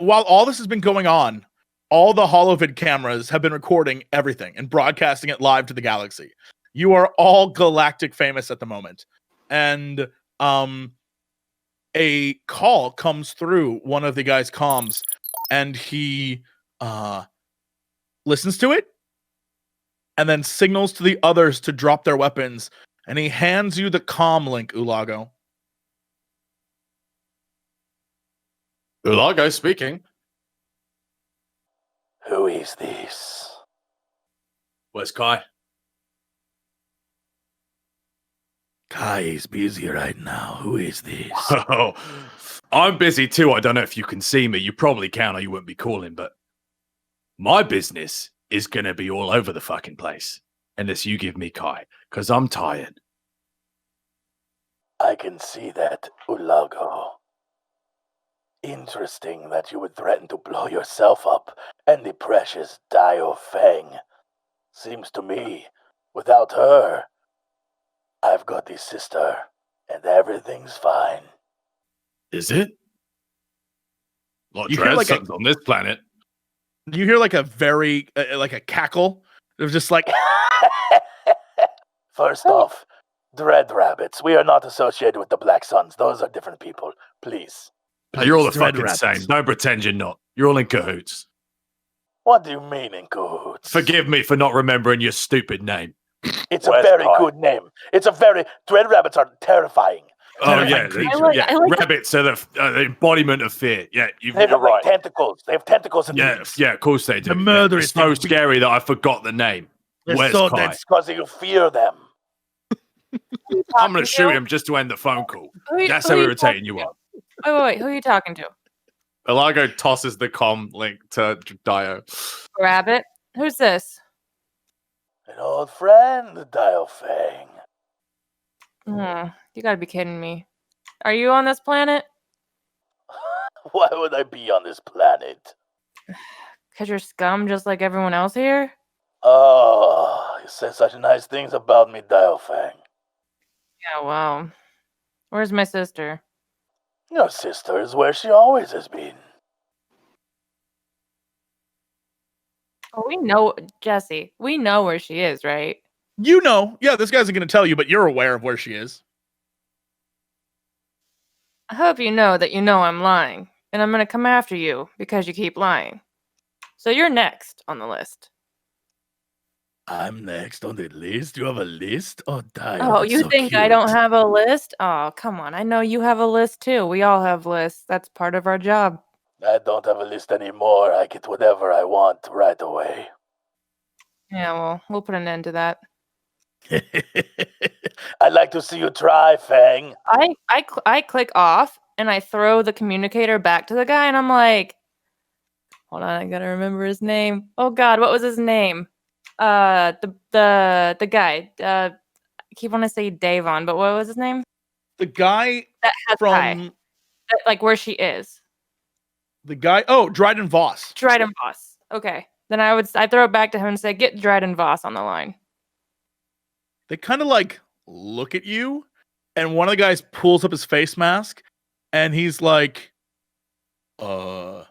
A: While all this has been going on, all the holovid cameras have been recording everything and broadcasting it live to the galaxy. You are all galactic famous at the moment, and a call comes through one of the guys' comms, and he listens to it, and then signals to the others to drop their weapons, and he hands you the comm link, ULAGO.
D: ULAGO speaking.
G: Who is this?
D: Where's Kai?
G: Kai is busy right now. Who is this?
D: Oh, I'm busy too. I don't know if you can see me. You probably can, or you wouldn't be calling. But my business is gonna be all over the fucking place unless you give me Kai, because I'm tired.
G: I can see that, ULAGO. Interesting that you would threaten to blow yourself up and the precious DAEYO Fang. Seems to me, without her, I've got the sister, and everything's fine.
D: Is it? Like
A: You hear
D: Dread
A: like
D: Sons on this planet.
A: You hear like a very like a cackle. It was just like
G: First off, Dread Rabbits. We are not associated with the Black Suns. Those are different people. Please.
D: You're all the
A: Dread
D: fucking
A: Rabbits.
D: same. Don't pretend you're not. You're all in cahoots.
G: What do you mean in cahoots?
D: Forgive me for not remembering your stupid name.
G: It's a very good name. Dread Rabbits are terrifying.
D: Oh yeah,
C: I like
D: rabbits are the embodiment of fear. Yeah,
G: They look like tentacles. They have tentacles and
D: Yeah,
G: leaves.
D: yeah, of course they do.
A: The murder
D: It's
A: is
D: so scary that I forgot the name. Where's
A: so
D: Kai?
G: It's because you fear them.
D: I'm gonna shoot him just to end the phone call. That's how irritating you are.
C: Wait, who are you talking to?
D: ULAGO tosses the comm link to DAEYO.
C: Rabbit? Who's this?
G: An old friend, DAEYO Fang.
C: You gotta be kidding me. Are you on this planet?
G: Why would I be on this planet?
C: Because you're scum just like everyone else here?
G: Oh, you say such nice things about me, DAEYO Fang.
C: Yeah, well. Where's my sister?
G: Your sister is where she always has been.
C: Oh, we know, Jesse. We know where she is, right?
A: You know, yeah, this guy's going to tell you, but you're aware of where she is.
C: I hope you know that you know I'm lying, and I'm gonna come after you because you keep lying. So you're next on the list.
G: I'm next on the list. You have a list? Oh, DAEYO.
C: Oh,
G: that's
C: you
G: so
C: think I
G: cute.
C: don't have a list? Oh, come on. I know you have a list too. We all have lists. That's part of our job.
G: I don't have a list anymore. I get whatever I want right away.
C: Yeah, well, we'll put an end to that.
G: I'd like to see you try, Fang.
C: I click off and I throw the communicator back to the guy, and I'm like, hold on, I gotta remember his name. Oh God, what was his name? The guy. I keep wanting to say Davon, but what was his name?
A: The guy
C: That has
A: from
C: guy. That, like where she is.
A: the guy. Oh, Dryden Voss.
C: Dryden Voss. Okay. Then I throw it back to him and say, get Dryden Voss on the line.
A: They kind of like look at you, and one of the guys pulls up his face mask, and he's like, what?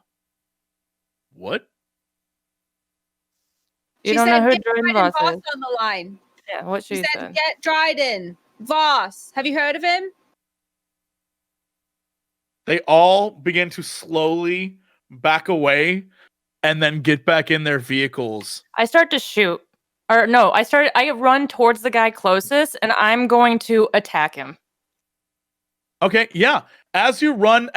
C: You
E: She
C: don't know
E: said,
C: who
E: "Get
C: Dryden
E: Dryden
C: Voss
E: Voss
C: is?
E: on the line."
C: Yeah, what
E: She
C: she
E: said,
C: said.
E: "Get Dryden Voss." Have you heard of him?
A: They all begin to slowly back away and then get back in their vehicles.
C: I start to shoot. Or no, I run towards the guy closest, and I'm going to attack him.
A: Okay, yeah. As you run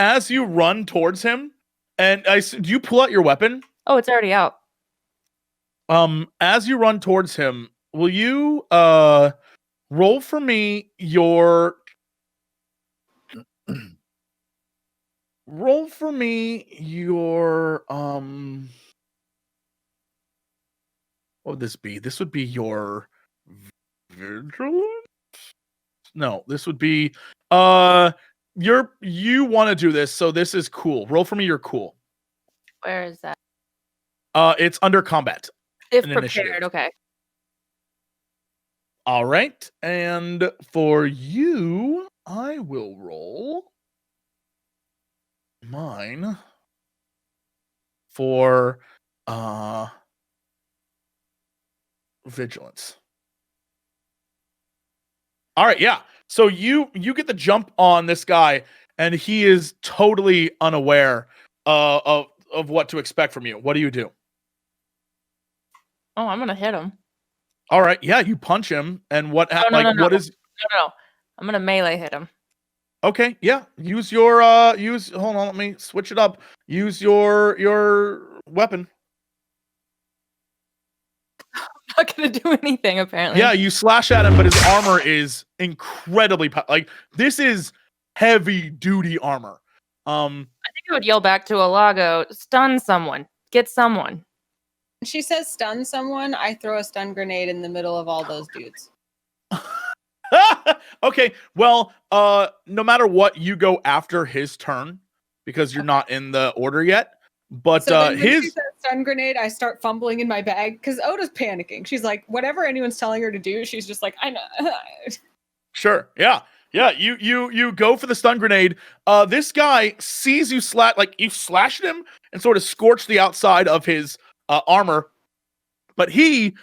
A: towards him, and do you pull out your weapon?
C: Oh, it's already out.
A: As you run towards him, will you roll for me your what would this be? This would be your vigilance? No, this would be you want to do this, so this is cool. Roll for me your cool.
C: Where is that?
A: It's under combat.
C: If
A: an
C: prepared,
A: initiative.
C: okay.
A: All right. And for you, I will roll mine for vigilance. All right, yeah. So you get the jump on this guy, and he is totally unaware of what to expect from you. What do you do?
C: Oh, I'm gonna hit him.
A: All right, yeah, you punch him, and what
C: No. I'm gonna melee hit him.
A: Okay, yeah. Use your hold on, let me switch it up. Use your weapon.
C: I'm not gonna do anything apparently.
A: Yeah, you slash at him, but his armor is incredibly like this is heavy duty armor.
C: I think I would yell back to ULAGO, stun someone. Get someone.
E: When she says stun someone, I throw a stun grenade in the middle of all those dudes.
A: Okay, well, no matter what, you go after his turn because you're not in the order yet. But
E: So then when she
A: his
E: says stun grenade, I start fumbling in my bag because Oda's panicking. She's like, whatever anyone's telling her to do, she's just like, I know.
A: Sure, yeah. You go for the stun grenade. This guy sees you you slashed him and sort of scorched the outside of his armor, but he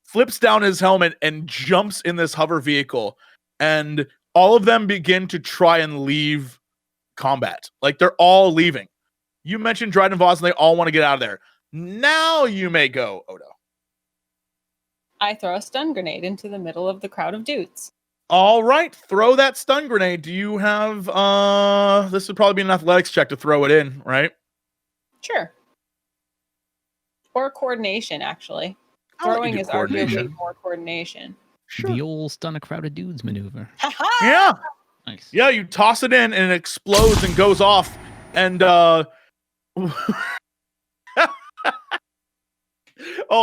A: flips down his helmet and jumps in this hover vehicle, and all of them begin to try and leave combat. Like they're all leaving. You mentioned Dryden Voss, and they all want to get out of there. Now you may go, Oda.
E: I throw a stun grenade into the middle of the crowd of dudes.
A: All right, throw that stun grenade. Do you have this would probably be an athletics check to throw it in, right?
E: Sure. Or coordination, actually.
A: I'll let
E: Throwing
A: you
E: is
A: do coordination.
E: arguably more coordination.
A: Sure.
B: The old stun a crowd of dudes maneuver.
E: Ha-ha!
A: Yeah.
B: Nice.
A: Yeah, you toss it in and it explodes and goes off. And hold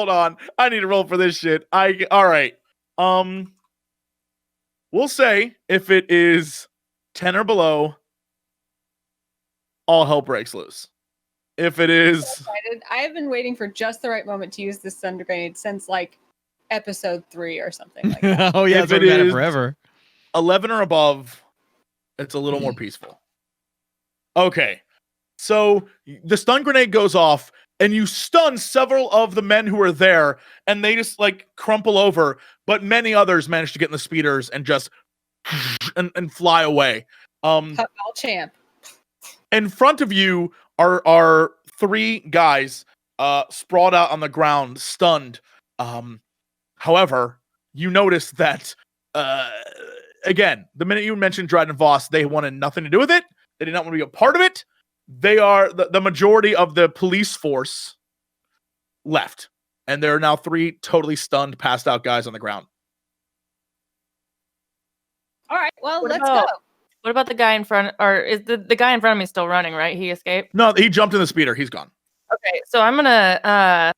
A: on. I need to roll for this shit. All right. We'll say if it is 10 or below, all hell breaks loose. If it is
E: I have been waiting for just the right moment to use this stun grenade since like episode 3 or something like that.
B: Oh yeah,
A: If
B: it's
A: it
B: been at it
A: is-
B: forever.
A: 11 or above, it's a little more peaceful. Okay. So the stun grenade goes off and you stun several of the men who are there and they just like crumple over, but many others manage to get in the speeders and just and fly away.
E: HUTTBALL champ.
A: In front of you are 3 guys sprawled out on the ground, stunned. However, you notice that again, the minute you mentioned Dryden Voss, they wanted nothing to do with it. They did not want to be a part of it. They are the majority of the police force left. And there are now 3 totally stunned, passed out guys on the ground.
E: All right, well,
C: What
E: let's
C: about-
E: go.
C: What about the guy in front? Or is the guy in front of me still running? Right, he escaped.
A: No, he jumped in the speeder. He's gone.
C: Okay, so I'm gonna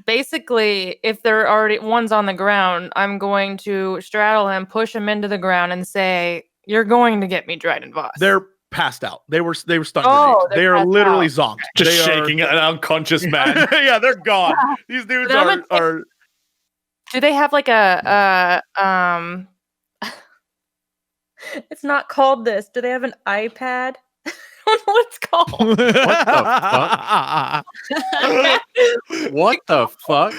C: basically, if they're already one's on the ground, I'm going to straddle him, push him into the ground, and say, "You're going to get me, Dryden Voss."
A: They're passed out. They were stun
C: Oh,
A: grenades.
C: they're
A: They are
C: passed
A: literally
C: out.
A: zonked.
D: Just
A: They are-
D: shaking an unconscious man.
A: Yeah, they're gone. These dudes
C: Then I'm gonna
A: are
C: Do they have like a It's not called this. Do they have an iPad? I don't know what it's called.
D: What the fuck?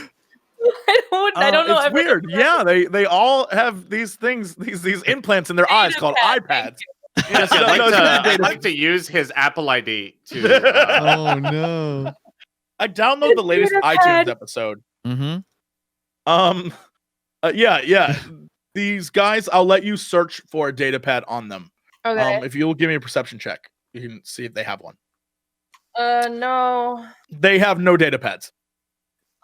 C: I don't know.
A: It's
C: everything-
A: weird. Yeah, they all have these things, these implants in their eyes called
C: Data pad,
A: iPads.
D: Yes,
A: No,
D: I'd,
A: no,
D: like
A: it's
D: to,
A: not
D: I'd
A: data.
D: like to use his Apple ID to.
B: Oh no.
A: I download the latest
C: Data
A: iTunes
C: pad.
A: episode.
B: Mm-hmm.
A: Yeah. These guys, I'll let you search for a data pad on them.
C: Okay.
A: If you'll give me a perception check, you can see if they have one.
C: No.
A: They have no data pads.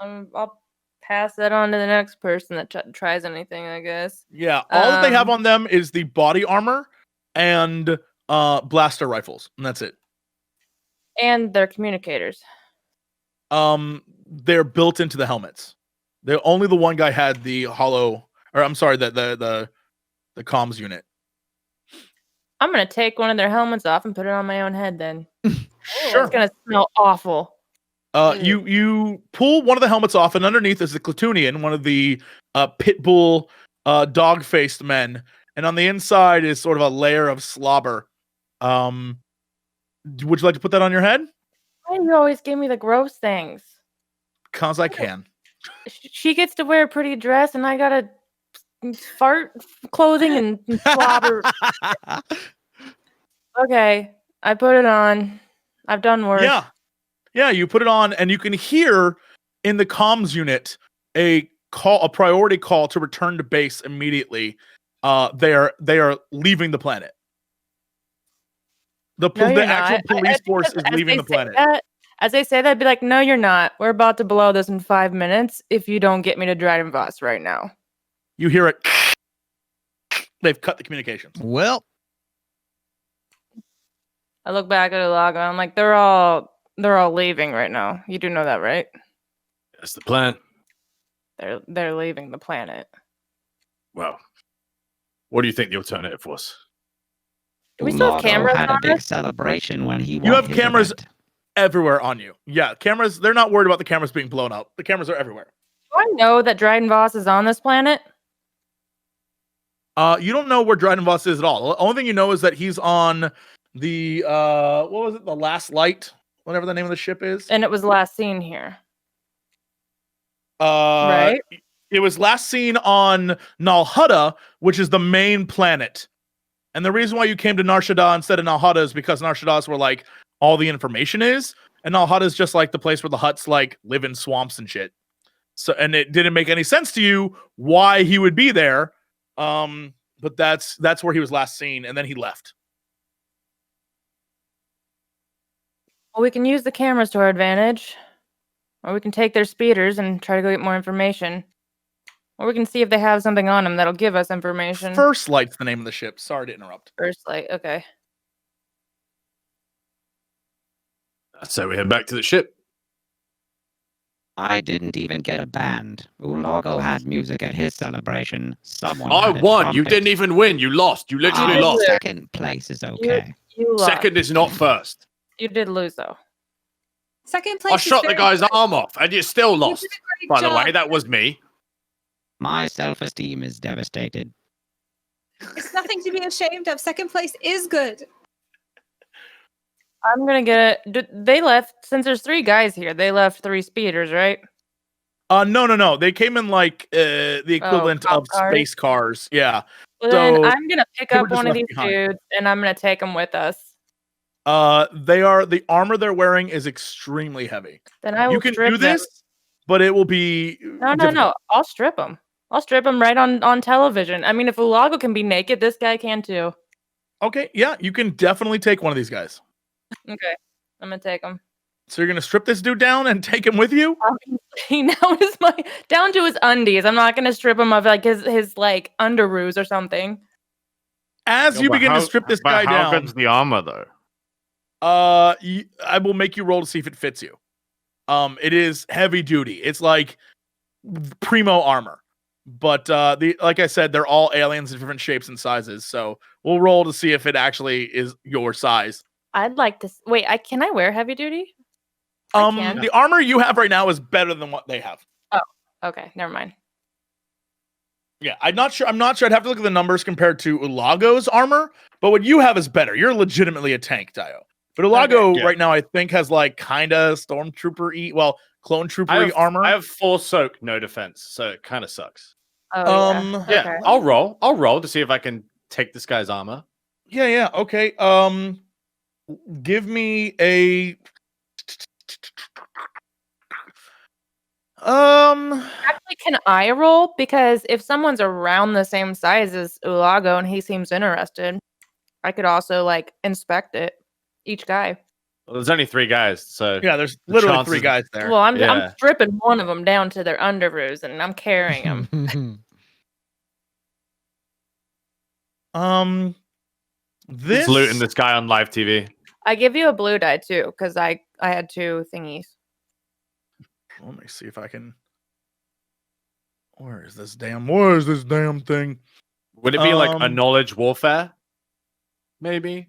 C: I'll pass that on to the next person that tries anything, I guess.
A: Yeah, all that they have
C: Um,
A: on them is the body armor and blaster rifles, and that's it.
C: And they're communicators.
A: They're built into the helmets. They're only the one guy had the holo, or I'm sorry, the comms unit.
C: I'm gonna take one of their helmets off and put it on my own head then.
A: Sure.
C: It's gonna smell awful.
A: You pull one of the helmets off, and underneath is the Clatoonian, one of the pit bull dog-faced men, and on the inside is sort of a layer of slobber. Would you like to put that on your head?
C: Why do you always give me the gross things?
A: Cause I can.
C: She gets to wear a pretty dress, and I gotta fart clothing and slobber. Okay, I put it on. I've done worse.
A: Yeah. You put it on, and you can hear in the comms unit a priority call to return to base immediately. They are leaving the planet. The
C: No, you're
A: actual
C: not. I
A: police
C: think
A: force
C: as-
A: is
C: as
A: leaving
C: they
A: the
C: say
A: planet.
C: that- As they say that, I'd be like, no, you're not. We're about to blow this in 5 minutes if you don't get me to Dryden Voss right now.
A: You hear it. They've cut the communications.
B: Well,
C: I look back at ULAGO and I'm like, they're all leaving right now. You do know that, right?
D: That's the plan.
C: They're leaving the planet.
D: Well, what do you think the alternative was?
C: Do we still have
F: ULAGO
C: cameras
F: had a
C: on
F: big
C: us?
F: celebration when he
A: You
F: won
A: have
F: his
A: cameras
F: event.
A: everywhere on you. Yeah, cameras. They're not worried about the cameras being blown up. The cameras are everywhere.
C: Do I know that Dryden Voss is on this planet?
A: You don't know where Dryden Voss is at all. The only thing you know is that he's on the what was it? The Last Light, whatever the name of the ship is.
C: And it was last seen here.
A: Right. It was last seen on NAR'SHADDAA, which is the main planet. And the reason why you came to NAR'SHADDAA instead of NAR'SHADDAA is because NAR'SHADDAA is where like all the information is, and NAR'SHADDAA is just like the place where the Hutts like live in swamps and shit. So, and it didn't make any sense to you why he would be there. But that's where he was last seen, and then he left.
C: Well, we can use the cameras to our advantage. Or we can take their speeders and try to go get more information. Or we can see if they have something on them that'll give us information.
A: First Light's the name of the ship. Sorry to interrupt.
C: First light, okay.
D: So we head back to the ship.
F: I didn't even get a band. ULAGO had music at his celebration. Someone
D: I
F: had a
D: won. You
F: trumpet.
D: didn't even win. You lost. You literally
C: did
D: lost.
C: lose.
F: Second place is okay.
C: You lost.
D: Second is not first.
C: You did lose though.
E: Second place.
D: I
E: is
D: shot the
E: very
D: guy's
E: good.
D: arm off, and you still
E: You
D: lost.
E: did a great
D: By the
E: job.
D: way, that was me.
F: My self-esteem is devastated.
E: It's nothing to be ashamed of. Second place is good.
C: I'm gonna get it. They left, since there's 3 guys here, they left 3 speeders, right?
A: No. They came in like the equivalent
C: cop
A: of
C: cars?
A: space cars. Yeah.
C: Well, then
A: So,
C: I'm gonna pick
A: they were
C: up
A: just
C: one of
A: left
C: these
A: behind.
C: dudes and I'm gonna take them with us.
A: The armor they're wearing is extremely heavy.
C: Then I will
A: You can
C: strip
A: do this, but it will be
C: No.
A: difficult.
C: I'll strip them. I'll strip them right on television. I mean, if ULAGO can be naked, this guy can too.
A: Okay, yeah, you can definitely take one of these guys.
C: Okay, I'm gonna take him.
A: So you're gonna strip this dude down and take him with you?
C: Now is my down to his undies. I'm not gonna strip him of like his like underoos or something.
A: as
D: No,
A: you
D: but
A: begin to
D: how-
A: strip this
D: but
A: guy
D: how
A: down,
D: good's the armor though?
A: I will make you roll to see if it fits you. It is heavy duty. It's like primo armor. But like I said, they're all aliens in different shapes and sizes. So we'll roll to see if it actually is your size.
C: I'd like to wait. Can I wear heavy duty? I can.
A: The armor you have right now is better than what they have.
C: Okay, never mind.
A: Yeah, I'm not sure. I'd have to look at the numbers compared to ULAGO's armor, but what you have is better. You're legitimately a tank, DAEYO. But ULAGO
D: Yeah.
A: right now, I think, has like kind of stormtrooper-y, well, clone trooper-y armor.
D: I have 4 soak, no defense, so it kind of sucks.
C: Oh,
D: Yeah,
C: Okay.
D: I'll roll to see if I can take this guy's armor.
A: Yeah, okay. Give me a
C: Actually, can I roll? Because if someone's around the same size as ULAGO and he seems interested, I could also like inspect it. Each guy.
D: Well, there's only 3 guys, so
A: yeah, there's literally
D: chances-
A: 3 guys there.
C: Well, I'm
D: Yeah.
C: stripping one of them down to their underoos and I'm carrying them.
A: This
D: He's looting this guy on live TV.
C: I give you a blue die too because I had 2 thingies.
A: Let me see if I can. Where is this damn thing?
D: Would it be like a
A: Um,
D: knowledge warfare? Maybe.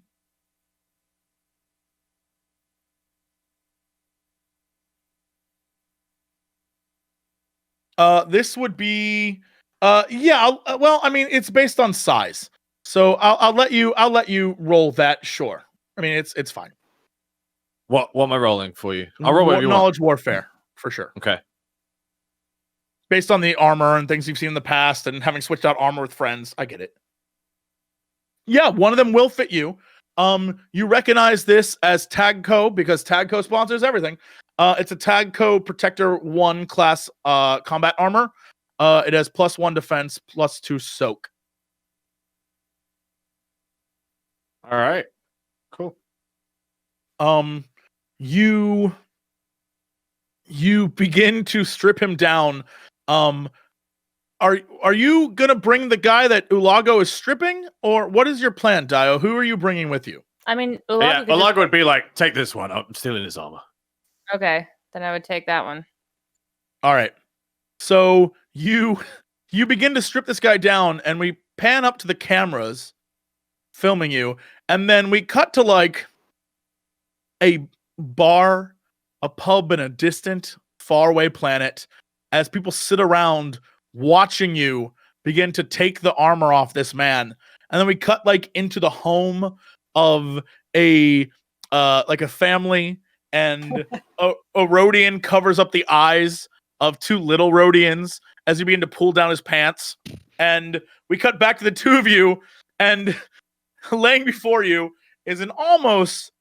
A: This would be, well, I mean, it's based on size, so I'll let you roll that. Sure, I mean, it's fine.
D: What am I rolling for you? I'll roll whatever you want.
A: knowledge warfare for sure,
D: Okay.
A: based on the armor and things you've seen in the past, and having switched out armor with friends. I get it. Yeah, one of them will fit you. You recognize this as Tagco because Tagco sponsors everything. It's a Tagco Protector 1 class combat armor. It has +1 defense, +2 soak.
D: All right. Cool.
A: You begin to strip him down. Are you gonna bring the guy that ULAGO is stripping, or what is your plan, DAEYO? Who are you bringing with you?
C: I mean,
D: Yeah,
C: ULAGO could
D: Olago would be like, take this one. I'm stealing his armor.
C: okay, then I would take that one.
A: All right. So you begin to strip this guy down, and we pan up to the cameras filming you, and then we cut to like a bar, a pub in a distant, faraway planet, as people sit around watching you begin to take the armor off this man. And then we cut like into the home of a family, and a Rhodian covers up the eyes of 2 little Rhodians as you begin to pull down his pants. And we cut back to the 2 of you, and laying before you is an almost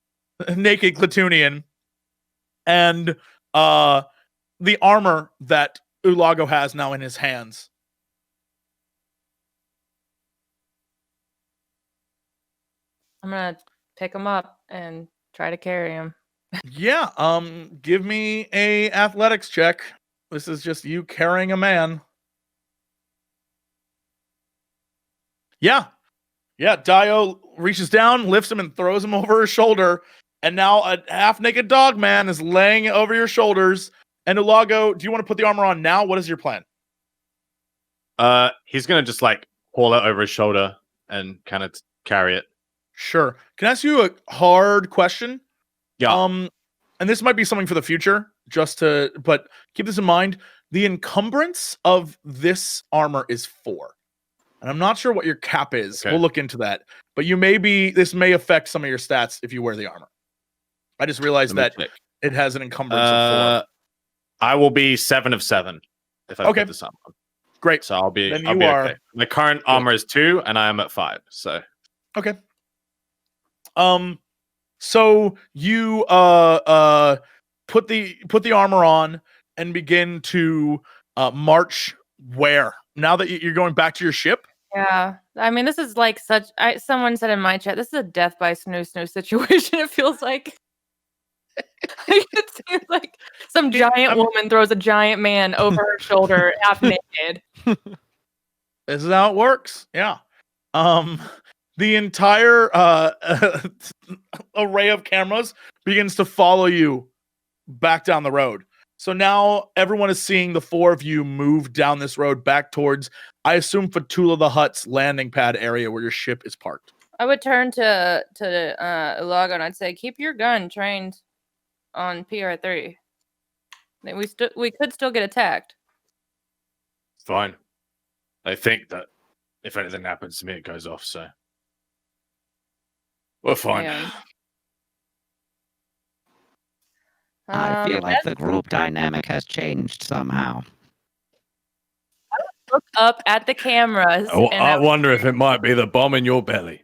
A: naked Clatunian, and the armor that ULAGO has now in his hands.
C: I'm gonna pick him up and try to carry him.
A: Yeah, give me a athletics check. This is just you carrying a man. Yeah, DAEYO reaches down, lifts him, and throws him over his shoulder. And now a half-naked dog man is laying over your shoulders. And ULAGO, do you want to put the armor on now? What is your plan?
D: He's gonna just like haul it over his shoulder and kind of carry it.
A: Sure. Can I ask you a hard question?
D: Yeah.
A: And this might be something for the future, but keep this in mind. The encumbrance of this armor is 4. And I'm not sure what your cap is.
D: Okay.
A: We'll look into that. But this may affect some of your stats if you wear the armor. I just realized that it has an encumbrance of 4.
D: I will be 7 of 7 if I
A: Okay.
D: put this on.
A: Great.
D: So I'll be
A: Then
D: I'll
A: you
D: be
A: are-
D: okay. My current armor is 2 and I am at 5. So
A: Okay. So you put the armor on and begin to march where? Now that you're going back to your ship?
C: Yeah, I mean, this is like someone said in my chat, this is a death by snoo situation. It feels like it seems like some giant woman throws a giant man over her shoulder, half naked.
A: This is how it works. Yeah. the entire array of cameras begins to follow you back down the road. So now everyone is seeing the four of you move down this road back towards, I assume, F'TOOLA the Hutt's landing pad area where your ship is parked.
C: I would turn to ULAGO and I'd say, keep your gun trained on PR3. We could still get attacked.
D: Fine. I think that if anything happens to me, it goes off. So we're fine.
C: Yeah.
F: I feel like the group dynamic has changed somehow.
C: Look up at the cameras. And
D: I wonder if it might be the bomb in your belly.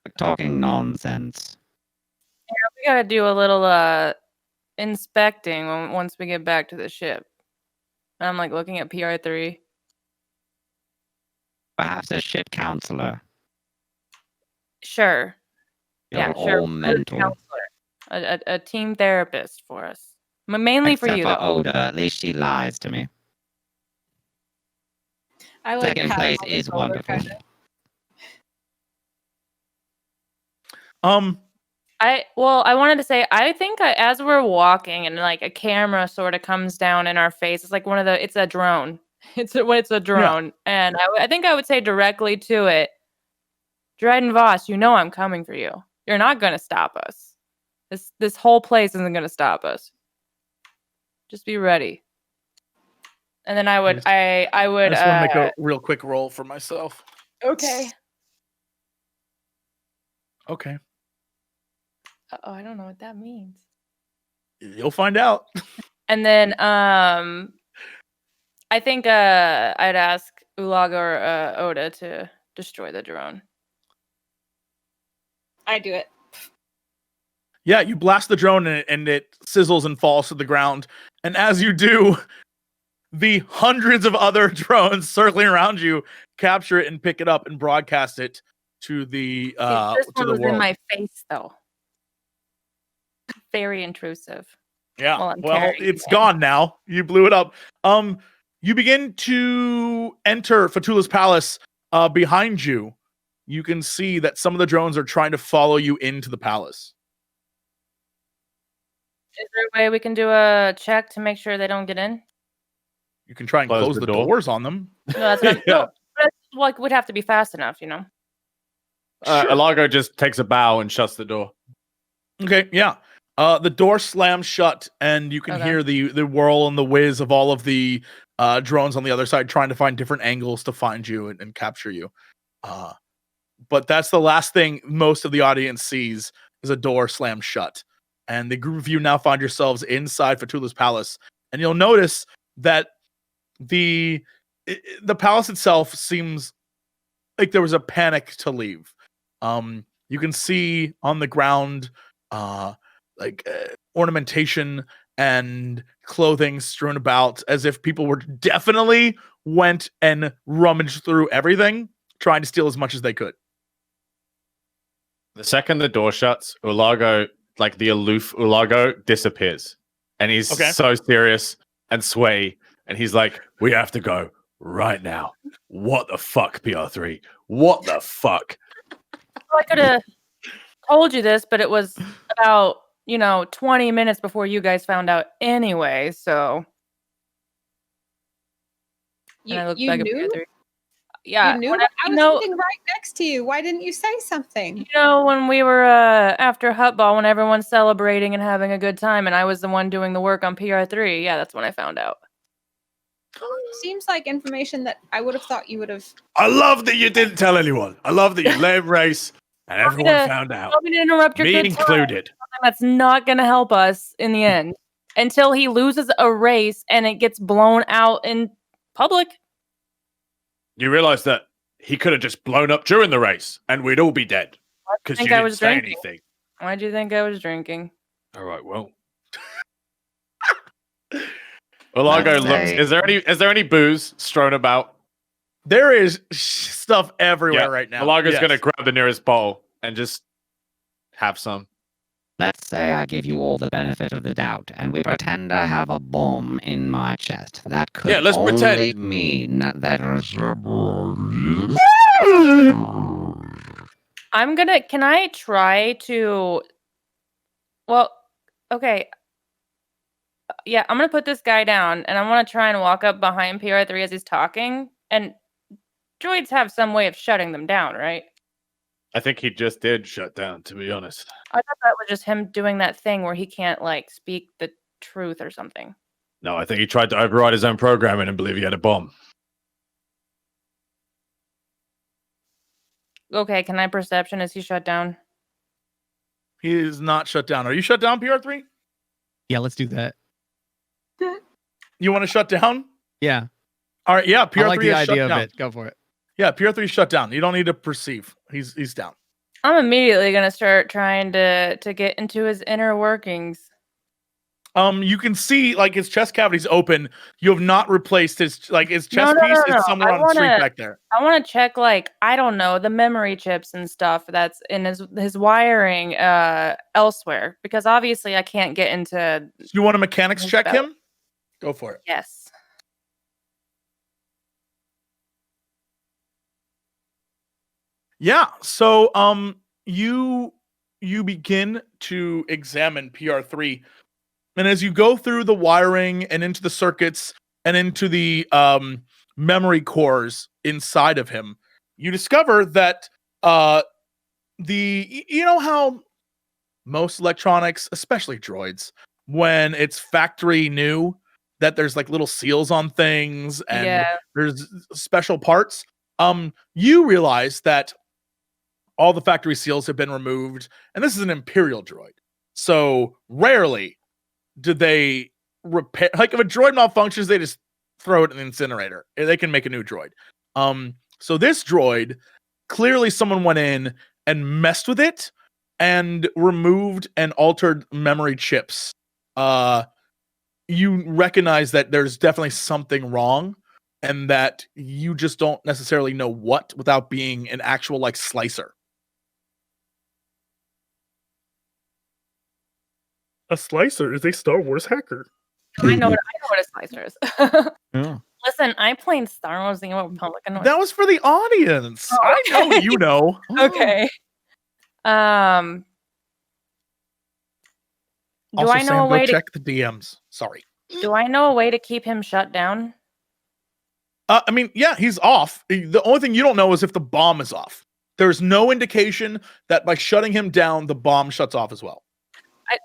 F: We're talking nonsense.
C: we gotta do a little inspecting once we get back to the ship. And I'm like looking at PR3.
F: Perhaps a ship counselor.
C: Sure.
F: You're
C: Yeah,
F: all
C: sure.
F: mental.
C: Counselor. A team therapist for us. Mainly for
F: Except
C: you,
F: for
C: though.
F: Oda, at least she lies to me.
E: I like
F: Second
E: how
F: place
E: all
F: is
E: the
F: wonderful.
E: kinda-
C: I wanted to say, I think as we're walking and like a camera sort of comes down in our face, it's like it's a drone. It's a drone. And I think I would say directly to it, Dryden Voss, you know I'm coming for you. You're not going to stop us. This whole place isn't going to stop us. Just be ready. And then I would
A: I just want to make a real quick roll for myself.
C: okay.
A: Okay.
C: Oh, I don't know what that means.
A: You'll find out.
C: And then I think I'd ask ULAGO or Oda to destroy the drone.
E: I do it.
A: Yeah, you blast the drone and it sizzles and falls to the ground. And as you do, the hundreds of other drones circling around you capture it and pick it up and broadcast it to the
C: This
A: to
C: one
A: the
C: was
A: world.
C: in my face, though. Very intrusive.
A: Yeah.
C: Well, I'm
A: Well,
C: carrying
A: it's
C: it.
A: gone now. You blew it up. You begin to enter F'TOOLA's palace. Behind you, you can see that some of the drones are trying to follow you into the palace.
C: Is there a way we can do a check to make sure they don't get in?
A: You can try and
D: Close
A: close
D: the
A: the
D: door.
A: doors on them.
C: No, that's not.
D: Yeah.
C: No, that's, like we'd have to be fast enough, you know.
D: ULAGO just takes a bow and shuts the door.
A: Okay, yeah. The door slams shut, and you can
C: Okay.
A: hear the whirl and the whiz of all of the drones on the other side trying to find different angles to find you and capture you. But that's the last thing most of the audience sees is a door slam shut. And the group of you now find yourselves inside F'TOOLA's palace. And you'll notice that the palace itself seems like there was a panic to leave. You can see on the ground ornamentation and clothing strewn about as if people were definitely went and rummaged through everything, trying to steal as much as they could.
D: The second the door shuts, ULAGO, like the aloof ULAGO, disappears. And he's
A: Okay.
D: so serious and sway. And he's like, we have to go right now. What the fuck, PR3? What the fuck?
C: Well, I could have told you this, but it was about 20 minutes before you guys found out anyway. So
E: You,
C: and I looked
E: you
C: back at
E: knew?
C: PR3. Yeah,
E: You knew?
C: whenever-
E: I was sitting right next to you. Why didn't you say something?
C: when we were after HUTTBALL, when everyone's celebrating and having a good time, and I was the one doing the work on PR3. Yeah, that's when I found out.
E: Seems like information that I would have thought you would have.
D: I love that you didn't tell anyone. I love that you let him race and everyone
C: to-
D: found out.
C: Want me to interrupt your
D: Me
C: good time?
D: included.
C: That's not going to help us in the end until he loses a race and it gets blown out in public.
D: You realize that he could have just blown up during the race and we'd all be dead because you
C: think I
D: didn't
C: was
D: say
C: drinking.
D: anything.
C: Why'd you think I was drinking?
D: All right, well. ULAGO
F: Let's
D: looks.
F: say-
D: Is there any booze strewn about?
A: There is stuff everywhere
D: Yeah,
A: right now.
D: ULAGO's
A: Yes.
D: gonna grab the nearest bottle and just have some.
F: Let's say I give you all the benefit of the doubt, and we pretend I have a bomb in my chest. That could
D: Yeah, let's
F: only
D: pretend.
F: mean that
C: Can I try to? Well, okay. Yeah, I'm gonna put this guy down, and I want to try and walk up behind PR3 as he's talking. And droids have some way of shutting them down, right?
D: I think he just did shut down, to be honest.
C: I thought that was just him doing that thing where he can't like speak the truth or something.
D: No, I think he tried to override his own programming and believe he had a bomb.
C: Okay, can I perception? Is he shut down?
A: He is not shut down. Are you shut down, PR3?
B: Yeah, let's do that.
A: You want to shut down?
B: Yeah.
A: All right, yeah, PR3
B: I like the
A: is
B: idea
A: shut
B: of
A: down.
B: it. Go for it.
A: Yeah, PR3 is shut down. You don't need to perceive. He's down.
C: I'm immediately gonna start trying to get into his inner workings.
A: You can see like his chest cavity's open. You have not replaced his chest piece is somewhere on the street back there.
C: I want to check like I don't know the memory chips and stuff that's in his wiring elsewhere because obviously I can't get into.
A: You want to mechanics
C: his
A: check
C: belt.
A: him? Go for it.
C: Yes.
A: Yeah. So you begin to examine PR3. And as you go through the wiring and into the circuits and into the memory cores inside of him, you discover that you know how most electronics, especially droids, when it's factory new, that there's like little seals on things and there's special parts. You realize that all the factory seals have been removed, and this is an Imperial droid. So rarely do they repair, like if a droid malfunctions, they just throw it in the incinerator. They can make a new droid. So this droid, clearly someone went in and messed with it and removed and altered memory chips. You recognize that there's definitely something wrong and that you just don't necessarily know what without being an actual like slicer. A slicer is a Star Wars hacker.
C: I know what a slicer is.
B: Yeah.
C: Listen, I played Star Wars: The New Republic.
A: That was for the audience.
C: Oh,
A: I know you know.
C: Okay. Do
A: Also,
C: I know
A: Sam,
C: a way
A: go
C: to
A: check the DMs. Sorry.
C: Do I know a way to keep him shut down?
A: I mean, yeah, he's off. The only thing you don't know is if the bomb is off. There's no indication that by shutting him down, the bomb shuts off as well.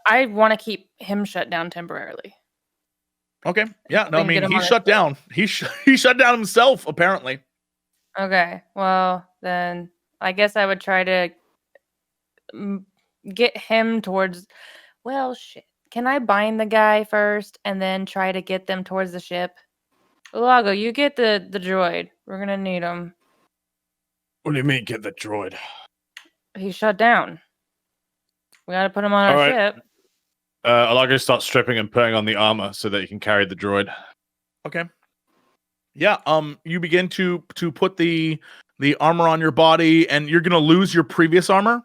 C: I want to keep him shut down temporarily.
A: Okay. Yeah. No, I
C: We can get
A: mean,
C: him
A: he
C: on
A: shut
C: his-
A: down. He shut down himself, apparently.
C: Okay. Well, then I guess I would try to get him towards. Well, shit. Can I bind the guy first and then try to get them towards the ship? ULAGO, you get the droid. We're gonna need him.
D: What do you mean, get the droid?
C: He's shut down. We gotta put him on our
D: All right.
C: ship.
D: ULAGO starts stripping and putting on the armor so that he can carry the droid.
A: Okay. Yeah. You begin to put the armor on your body, and you're gonna lose your previous armor.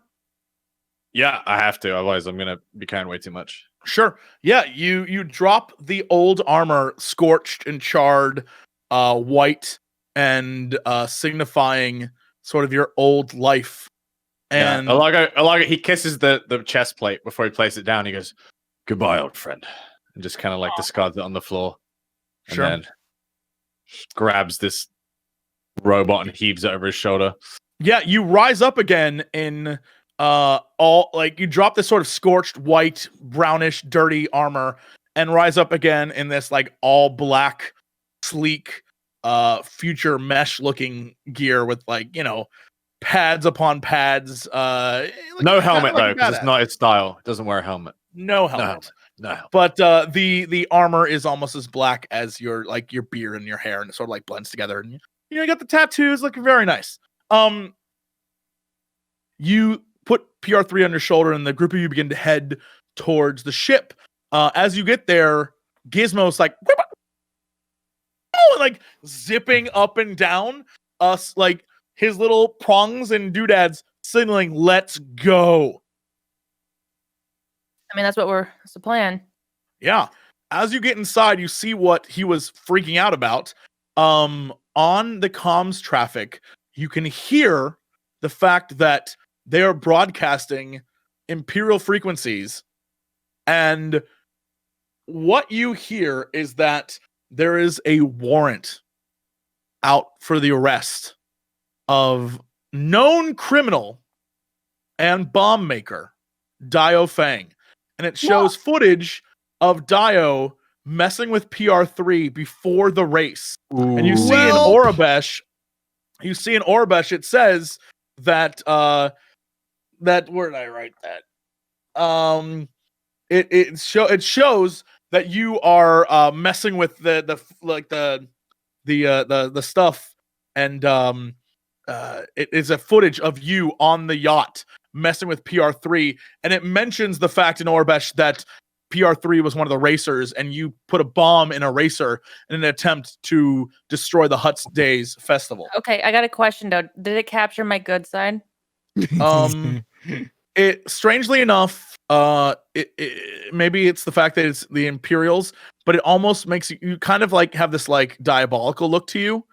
D: Yeah, I have to. Otherwise, I'm gonna be carrying way too much.
A: Sure. Yeah. You drop the old armor, scorched and charred, white, and signifying sort of your old life. And
D: yeah. ULAGO, he kisses the chest plate before he places it down. He goes, "Goodbye, old friend," and just kind of like discards it on the floor. And
A: Sure.
D: then grabs this robot and heaves it over his shoulder.
A: yeah, you rise up again in all like you drop this sort of scorched white, brownish, dirty armor and rise up again in this like all black, sleek, future mesh looking gear with like, you know, pads upon pads.
D: No helmet though, because it's not his style. It doesn't wear a helmet.
A: No helmet.
D: No helmet.
A: But the armor is almost as black as your beard and your hair, and it sort of like blends together. And you know, you got the tattoos looking very nice. You put PR3 on your shoulder, and the group of you begin to head towards the ship. As you get there, Gizmo's like, like zipping up and down, us like his little prongs and doodads signaling, "Let's go."
C: I mean, that's the plan.
A: Yeah. As you get inside, you see what he was freaking out about. On the comms traffic, you can hear the fact that they are broadcasting Imperial frequencies. And what you hear is that there is a warrant out for the arrest of known criminal and bomb maker DAEYO Feng. And it shows footage of DAEYO messing with PR3 before the race. And you see in Orabesh, it says that where did I write that? It shows that you are messing with the stuff, and it is a footage of you on the yacht messing with PR3, and it mentions the fact in Orabesh that PR3 was one of the racers, and you put a bomb in a racer in an attempt to destroy the Hutt's Days festival.
C: Okay, I got a question though. Did it capture my good side?
A: It strangely enough, maybe it's the fact that it's the Imperials, but it almost makes you kind of like have this like diabolical look to you.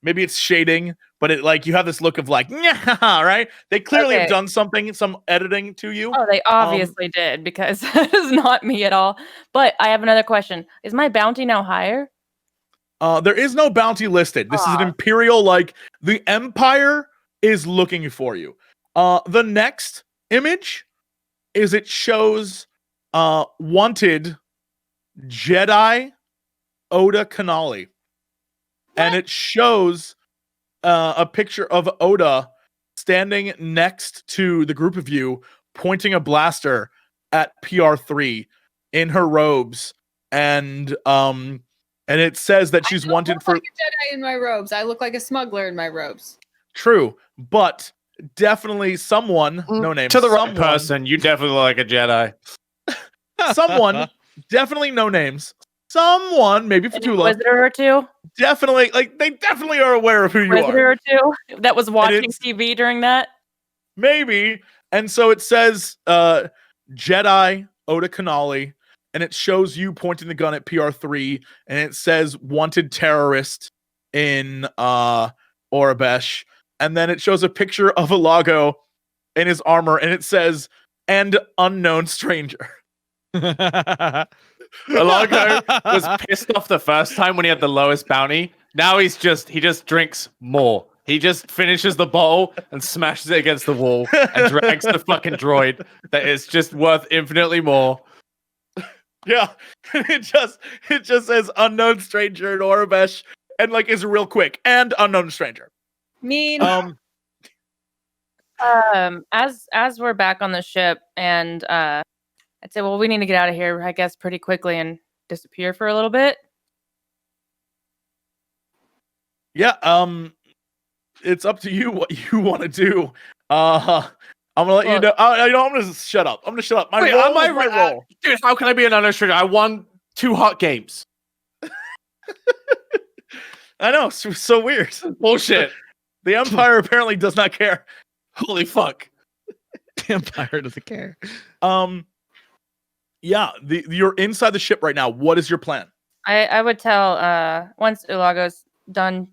A: Maybe it's shading, but it like you have this look of like, yeah, right? They clearly have done something, some editing to you.
C: Oh, they obviously did, because that is not me at all. But I have another question. Is my bounty now higher?
A: There is no bounty listed. This is an Imperial, like the Empire is looking for you. The next image is it shows wanted Jedi Oda Kanali. And it shows a picture of Oda standing next to the group of you, pointing a blaster at PR3 in her robes, and it says that she's wanted for.
E: I look like a Jedi in my robes. I look like a smuggler in my robes.
A: True, but definitely someone, no name,
D: to the right person. You definitely look like a Jedi.
A: Someone, definitely no names. Someone, maybe F'TOOLA,
C: Visitor or two.
A: Definitely, like they definitely are aware of who you
C: Visitor
A: are.
C: or two that was watching TV during that.
A: Maybe. And so it says Jedi Oda Kanali, and it shows you pointing the gun at PR3, and it says wanted terrorist in Orabesh, and then it shows a picture of ULAGO in his armor, and it says and unknown stranger.
D: ULAGO was pissed off the first time when he had the lowest bounty. Now he just drinks more. He just finishes the bottle and smashes it against the wall and drags the fucking droid that is just worth infinitely more.
A: Yeah, it just says unknown stranger in Orabesh, and like is real quick and unknown stranger.
E: Mean.
C: As we're back on the ship, and I'd say, well, we need to get out of here, I guess, pretty quickly and disappear for a little bit.
A: Yeah, it's up to you what you want to do. I'm gonna let you know. I'm gonna shut up. I'm gonna shut up. My role.
D: Dude, how can I be an unassuming? I won 2 hot games.
A: I know, so weird.
D: Bullshit.
A: The Empire apparently does not care.
D: Holy fuck.
B: The Empire doesn't care.
A: Yeah, you're inside the ship right now. What is your plan?
C: I would tell once ULAGO's done,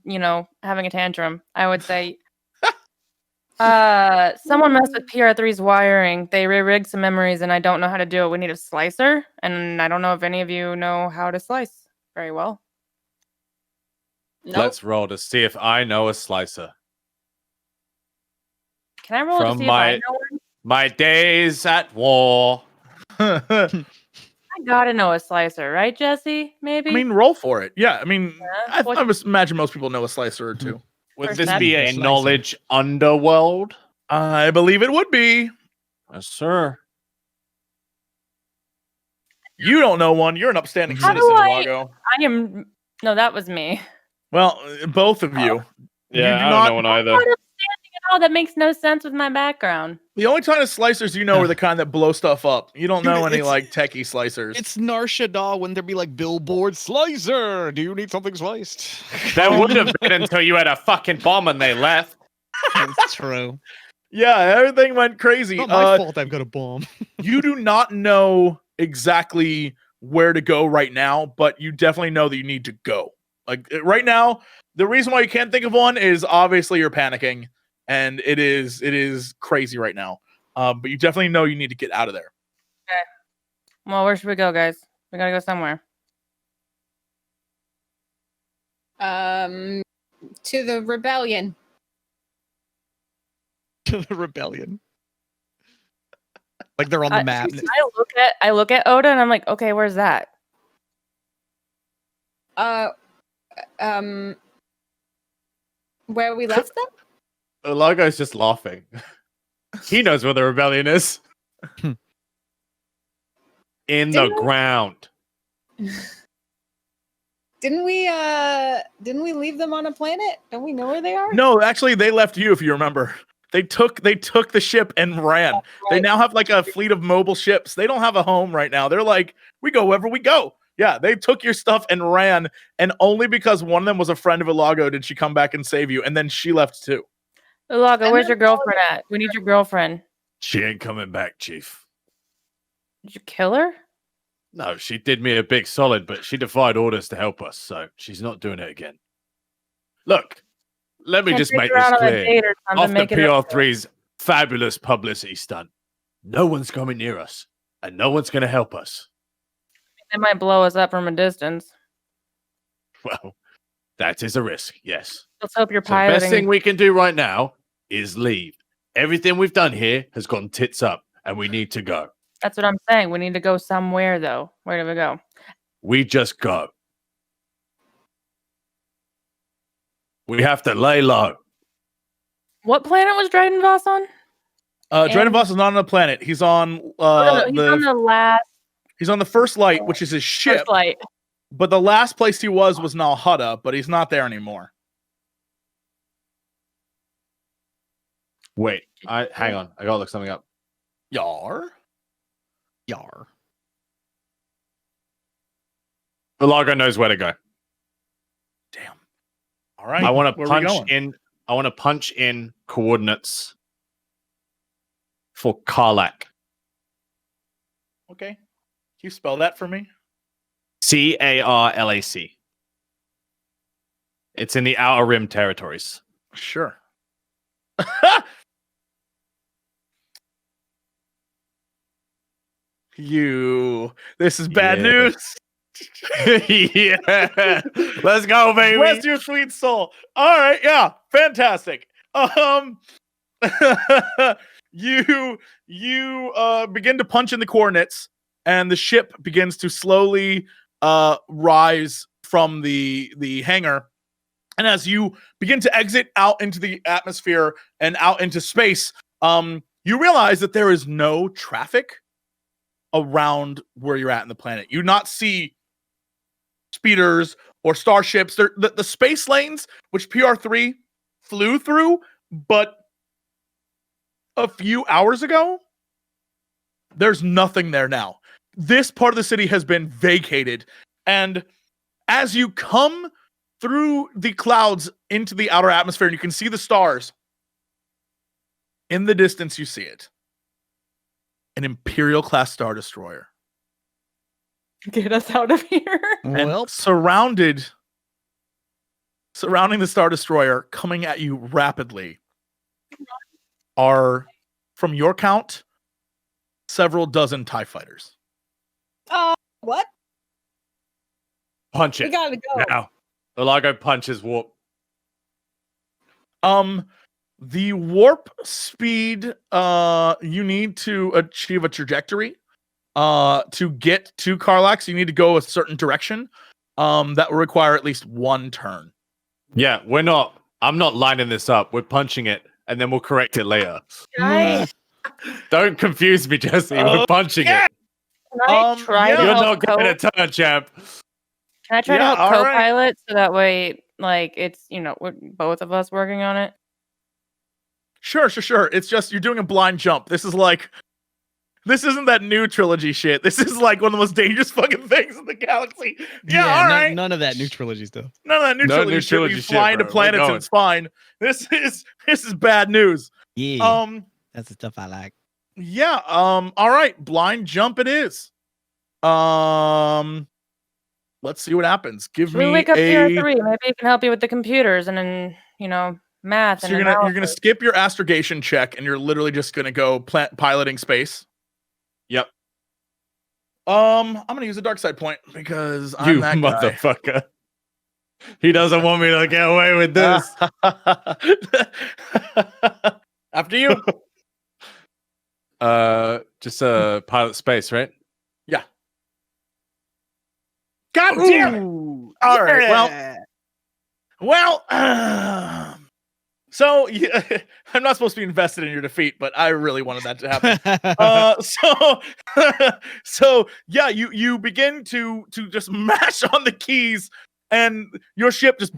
C: having a tantrum, I would say someone messed with PR3's wiring. They re-rigged some memories and I don't know how to do it. We need a slicer, and I don't know if any of you know how to slice very well.
E: Nope.
D: Let's roll to see if I know a slicer.
C: Can I roll to see if I know one?
D: My days at war.
C: I gotta know a slicer, right, Jesse? Maybe?
A: I mean, roll for it. Yeah, I mean,
C: Yeah,
A: I would imagine most people know a slicer or two.
D: Would
C: First
D: this
C: step.
D: be a
B: Slicing.
D: knowledge underworld?
A: I believe it would be.
D: Yes, sir.
A: You don't know one. You're an upstanding
C: How do
A: citizen,
C: I-
A: Lago.
C: No, that was me.
A: Well, both of you.
D: Yeah,
A: do
D: I
A: not-
D: don't know one either.
C: Not understanding at all. That makes no sense with my background.
A: The only kind of slicers you know are the kind that blow stuff up. You don't
B: Dude,
A: know any
B: it's-
A: like techie slicers.
B: It's NAR'SHADDAA when there be like billboard slicer. Do you need something sliced?
D: That would have been until you had a fucking bomb and they left.
B: That's true.
A: Yeah, everything went crazy.
B: Not my fault. I've got a bomb.
A: You do not know exactly where to go right now, but you definitely know that you need to go. Like right now, the reason why you can't think of one is obviously you're panicking. and it is crazy right now. But you definitely know you need to get out of there.
C: Okay. Well, where should we go, guys? We gotta go somewhere.
E: To the rebellion.
B: To the rebellion. Like they're on the map.
C: I look at Oda and I'm like, okay, where's that?
E: Where we left them?
D: ULAGO's just laughing. He knows where the rebellion is. In the ground.
E: Didn't we leave them on a planet? Don't we know where they are?
A: No, actually, they left you. If you remember, they took the ship and ran.
E: Right.
A: They now have like a fleet of mobile ships. They don't have a home right now. They're like, we go wherever we go. Yeah, they took your stuff and ran, and only because one of them was a friend of ULAGO did she come back and save you, and then she left too.
C: ULAGO, where's your girlfriend at? We need your girlfriend.
D: She ain't coming back, Chief.
C: Did you kill her?
D: No, she did me a big solid, but she defied orders to help us, so she's not doing it again. Look, let me just make this clear. After PR3's fabulous publicity stunt, no one's coming near us, and no one's going to help us.
C: They might blow us up from a distance.
D: Well, that is a risk, yes.
C: Let's hope you're
D: So the best
C: piloting.
D: thing we can do right now is leave. Everything we've done here has gone tits up, and we need to go.
C: That's what I'm saying. We need to go somewhere, though. Where do we go?
D: We just go. We have to lay low.
C: What planet was Dryden Voss on?
A: Dryden Voss is not on a planet. He's on
C: He's on the last
A: he's on the first light, which is his ship.
C: first light.
A: But the last place he was NAR'SHADDAA, but he's not there anymore.
D: Wait, hang on. I gotta look something up.
A: Yar.
D: ULAGO knows where to go.
A: Damn. All right.
D: I want to
A: where are we
D: punch
A: going?
D: in. I want to punch in coordinates for Karlak.
A: Okay. Can you spell that for me?
D: CARLAC. It's in the Outer Rim territories.
A: Sure. This is bad
D: Yeah.
A: news.
D: Yeah. Let's go, baby.
A: Bless your sweet soul. All right, yeah, fantastic. You begin to punch in the coordinates, and the ship begins to slowly rise from the hangar. And as you begin to exit out into the atmosphere and out into space, you realize that there is no traffic around where you're at in the planet. You not see speeders or starships. The space lanes, which PR3 flew through, but a few hours ago, there's nothing there now. This part of the city has been vacated. And as you come through the clouds into the outer atmosphere and you can see the stars, in the distance you see it. An Imperial class Star Destroyer.
C: Get us out of here.
A: And
B: Well,
A: surrounding the Star Destroyer, coming at you rapidly, are, from your count, several dozen TIE fighters.
E: What?
D: Punch
E: We
D: it.
E: gotta go.
D: Now. ULAGO punches warp.
A: The warp speed you need to achieve a trajectory to get to Karlak. So you need to go a certain direction. That will require at least one turn.
D: Yeah, I'm not lining this up. We're punching it, and then we'll correct it later.
C: Can
D: Don't confuse me, Jesse. We're punching it.
C: I try
A: yeah.
C: to
D: You're
C: help
D: not getting a turn, champ.
C: Can I try to
A: Yeah,
C: help
A: all right.
C: co-pilot so that way, like, it's, we're both of us working on it?
A: Sure. It's just you're doing a blind jump. This isn't that new trilogy shit. This is like one of the most dangerous fucking things in the galaxy. Yeah, all right.
B: None of that new trilogy stuff.
A: None of that new
D: No
A: trilogy
D: new
A: shit.
D: trilogy
A: You
D: shit,
A: fly into
D: bro. We're
A: planets and
D: going.
A: it's fine. This is bad news.
B: Yeah, that's the stuff I like.
A: Yeah. All right. Blind jump it is. Let's see what happens. Give
C: Should we
A: me
C: wake up
A: a.
C: PR3? Maybe it can help you with the computers and then, Math
A: So
C: and
A: you're gonna
C: analysis.
A: skip your astrogation check, and you're literally just gonna go piloting space.
D: Yep.
A: I'm gonna use a dark side point because I'm
D: You
A: that guy.
D: motherfucker. He doesn't want me to get away with this.
A: After you.
D: Just a pilot space, right?
A: Yeah.
D: God damn it!
A: Ooh. All right. Well. So I'm not supposed to be invested in your defeat, but I really wanted that to happen. So yeah, you begin to just mash on the keys, and your ship just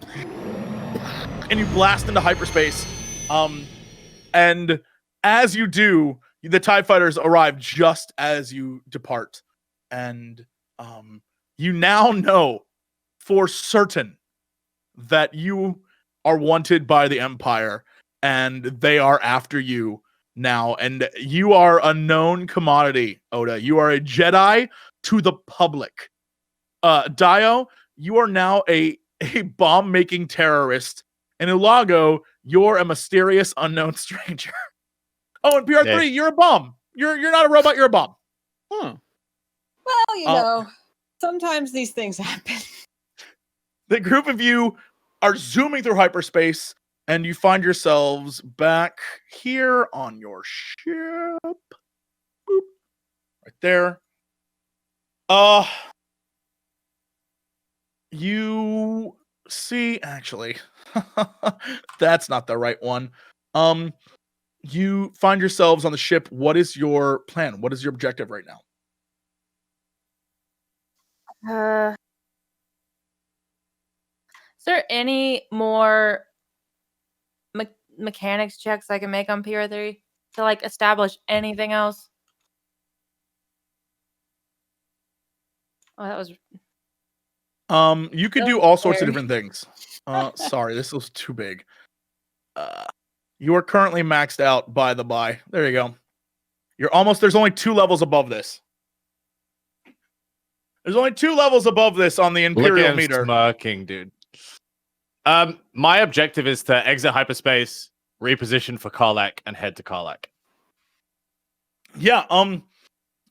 A: and you blast into hyperspace. And as you do, the TIE fighters arrive just as you depart, and you now know for certain that you are wanted by the Empire, and they are after you now, and you are a known commodity, Oda. You are a Jedi to the public. DAEYO, you are now a bomb-making terrorist, and ULAGO, you're a mysterious unknown stranger. Oh, and PR3,
D: Yeah.
A: you're a bomb. You're not a robot, you're a bomb.
B: Huh.
E: Well, you know, sometimes these things happen.
A: The group of you are zooming through hyperspace, and you find yourselves back here on your ship. Boop. Right there. You see, actually, that's not the right one. You find yourselves on the ship. What is your plan? What is your objective right now?
C: Is there any more mechanics checks I can make on PR3 to like establish anything else? Oh, that was.
A: You could
C: That
A: do
C: was
A: all sorts of
C: weird.
A: different things. Sorry, this was too big. You are currently maxed out, by the by. There you go. You're almost, there's only 2 levels above this. There's only 2 levels above this on the
D: Look
A: Imperial
D: at him
A: meter.
D: smirking, dude. My objective is to exit hyperspace, reposition for Karlak, and head to Karlak.
A: Yeah,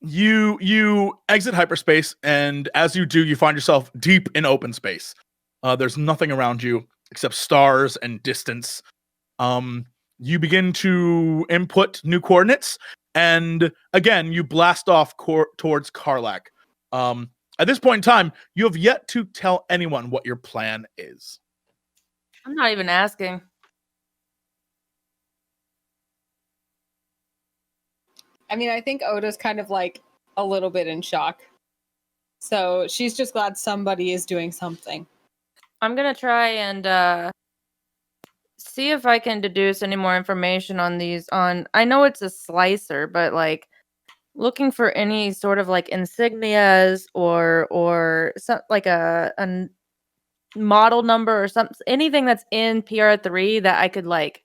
A: you exit hyperspace, and as you do, you find yourself deep in open space. There's nothing around you except stars and distance. You begin to input new coordinates, and again, you blast off towards Karlak. At this point in time, you have yet to tell anyone what your plan is.
C: I'm not even asking.
E: I mean, I think Oda's kind of like a little bit in shock. So she's just glad somebody is doing something.
C: I'm gonna try and see if I can deduce any more information on these. I know it's a slicer, but like looking for any sort of like insignias or some like a model number or something, anything that's in PR3 that I could like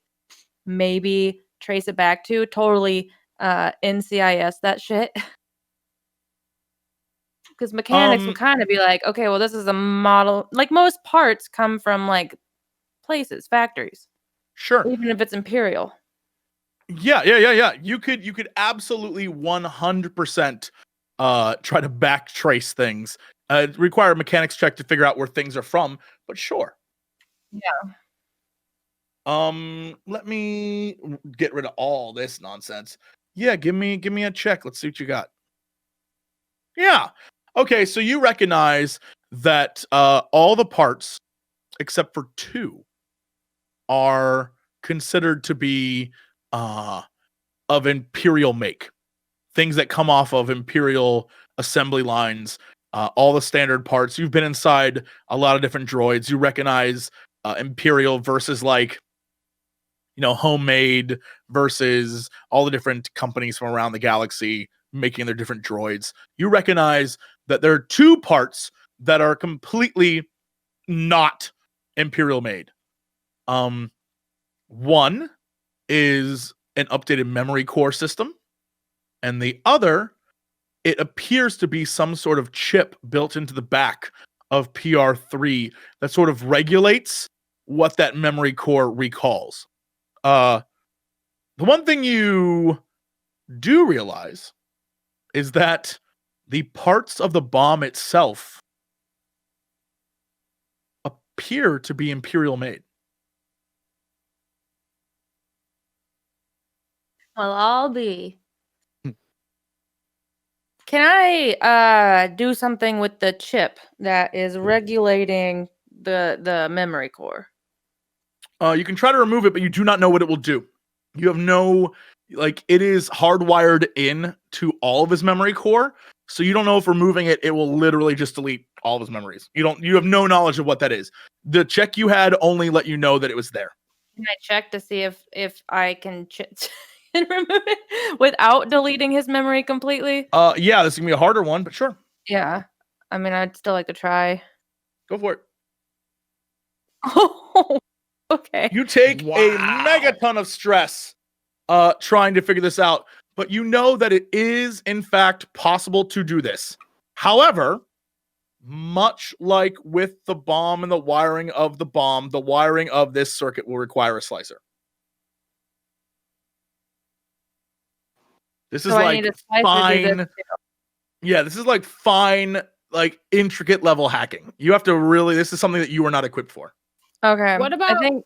C: maybe trace it back to. Totally NCIS that shit. Because mechanics would kind of be like, okay, well, this is a model. Like most parts come from like places, factories.
A: Sure.
C: Even if it's Imperial.
A: Yeah. You could absolutely 100% try to back trace things. Require a mechanics check to figure out where things are from, but sure.
C: Yeah.
A: Let me get rid of all this nonsense. Yeah, give me a check. Let's see what you got. Yeah. Okay, so you recognize that all the parts except for 2 are considered to be of Imperial make. Things that come off of Imperial assembly lines, all the standard parts. You've been inside a lot of different droids. You recognize Imperial versus like, homemade versus all the different companies from around the galaxy making their different droids. You recognize that there are 2 parts that are completely not Imperial made. One is an updated memory core system, and the other, it appears to be some sort of chip built into the back of PR3 that sort of regulates what that memory core recalls. The one thing you do realize is that the parts of the bomb itself appear to be Imperial made.
C: Well, I'll be. Can I do something with the chip that is regulating the memory core?
A: You can try to remove it, but you do not know what it will do. You have no, like, it is hardwired in to all of his memory core, so you don't know if removing it, it will literally just delete all of his memories. You have no knowledge of what that is. The check you had only let you know that it was there.
C: Can I check to see if I can and remove it without deleting his memory completely?
A: Yeah, this is gonna be a harder one, but sure,
C: Yeah. I mean, I'd still like to try.
A: go for it.
C: Oh, okay.
A: You take a megaton of stress trying to figure this out, but you know that it is in fact possible to do this. However, much like with the bomb and the wiring of the bomb, the wiring of this circuit will require a slicer. This is
C: So I
A: like
C: need a slicer to do
A: fine.
C: this too.
A: Yeah, this is like fine, like intricate level hacking. You have to really, this is something that you are not equipped for.
C: Okay.
E: What about-
C: I think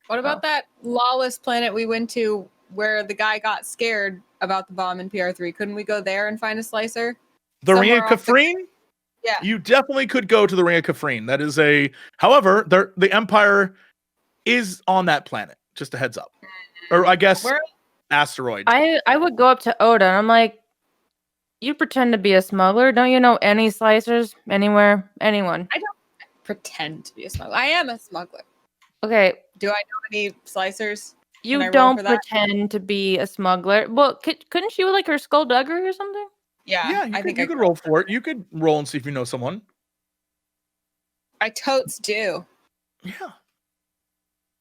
E: What about that lawless planet we went to where the guy got scared about the bomb in PR3? Couldn't we go there and find a slicer?
A: The Ring
E: Somewhere
A: of
E: off the-
A: Kafrine?
E: Yeah.
A: You definitely could go to the Ring of Kafrine. That is however, the Empire is on that planet. Just a heads up. Or I guess
E: Where
A: asteroid.
C: I would go up to Oda and I'm like, you pretend to be a smuggler. Don't you know any slicers anywhere? Anyone?
E: pretend to be a smuggler? I am a smuggler.
C: Okay,
E: Do I know any slicers?
C: you
E: Can I roll
C: don't
E: for that?
C: pretend to be a smuggler. Well, couldn't she with like her skullduggery or something?
E: Yeah,
A: Yeah,
E: I think
A: you
E: I
A: could roll for it. You could roll and see if you know someone.
E: I totes do.
A: Yeah.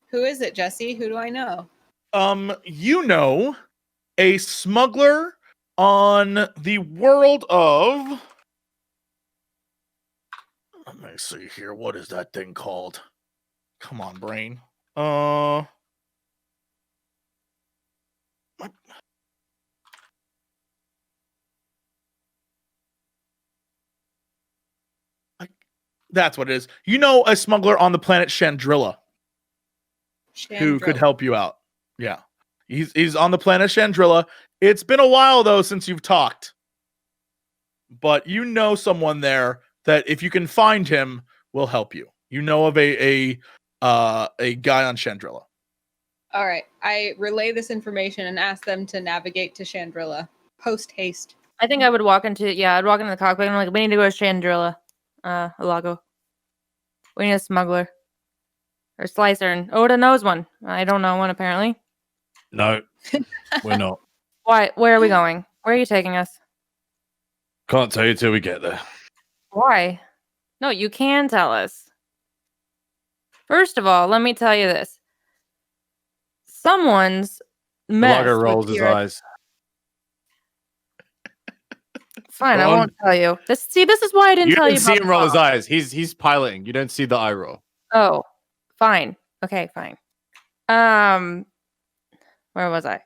E: Who is it, Jesse? Who do I know?
A: You know a smuggler on the world of, let me see here. What is that thing called? Come on, brain. What? That's what it is. You know a smuggler on the planet Chandrilla who could
E: Chandra.
A: help you out. Yeah. He's on the planet Chandrilla. It's been a while though since you've talked. But you know someone there that if you can find him will help you. You know of a guy on Chandrilla.
E: All right. I relay this information and ask them to navigate to Chandrilla. Post haste.
C: I think I would walk into I'd walk into the cockpit and I'm like, we need to go to Chandrilla. ULAGO. We need a smuggler. Or slicer, and Oda knows one. I don't know one apparently.
D: No, we're not.
C: Why? Where are we going? Where are you taking us?
D: Can't tell you till we get there.
C: Why? No, you can tell us. First of all, let me tell you this. Someone's messed
D: Lager
C: with
D: rolls his
C: your-
D: eyes.
C: Fine, I
D: Go on.
C: won't tell you. This is why I didn't
D: You
C: tell
D: don't
C: you
D: see
C: about
D: him roll
C: the
D: his
C: bomb.
D: eyes. He's piloting. You don't see the eye roll.
C: Oh, fine. Okay, fine. Where was I?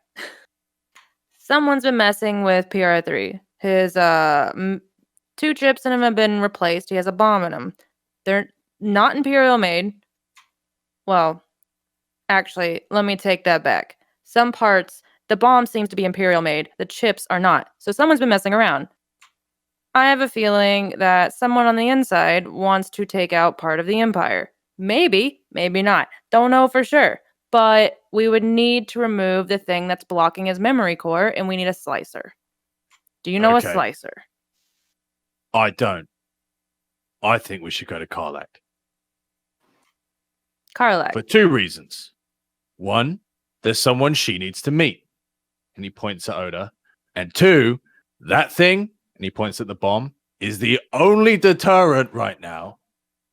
C: Someone's been messing with PR3. His 2 chips in him have been replaced. He has a bomb in him. They're not Imperial made. Well, actually, let me take that back. Some parts, the bomb seems to be Imperial made. The chips are not. So someone's been messing around. I have a feeling that someone on the inside wants to take out part of the Empire. Maybe, maybe not. Don't know for sure. But we would need to remove the thing that's blocking his memory core, and we need a slicer. Do you know
D: Okay.
C: a slicer?
D: I don't. I think we should go to Karlak
C: Karlak.
D: for 2 reasons. One, there's someone she needs to meet. And he points at Oda. And 2, that thing, and he points at the bomb, is the only deterrent right now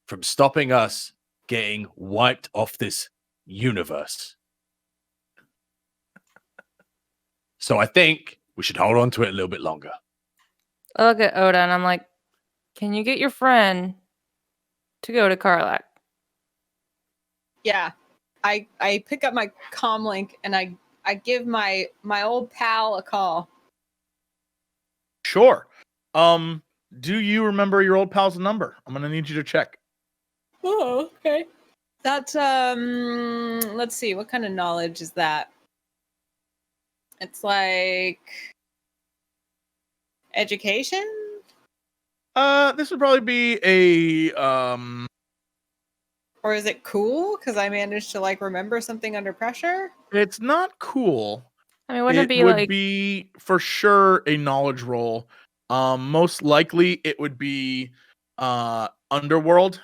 D: from stopping us getting wiped off this universe. So I think we should hold on to it a little bit longer.
C: I look at Oda and I'm like, can you get your friend to go to Karlak?
E: Yeah. I pick up my comm link and I give my old pal a call.
A: Sure. Do you remember your old pal's number? I'm gonna need you to check.
E: Oh, okay. That's let's see, what kind of knowledge is that? It's like education?
A: This would probably be a
E: Or is it cool? Because I managed to like remember something under pressure.
A: it's not cool.
C: I mean, wouldn't it be
A: would
C: like
A: be for sure a knowledge roll. Most likely it would be underworld.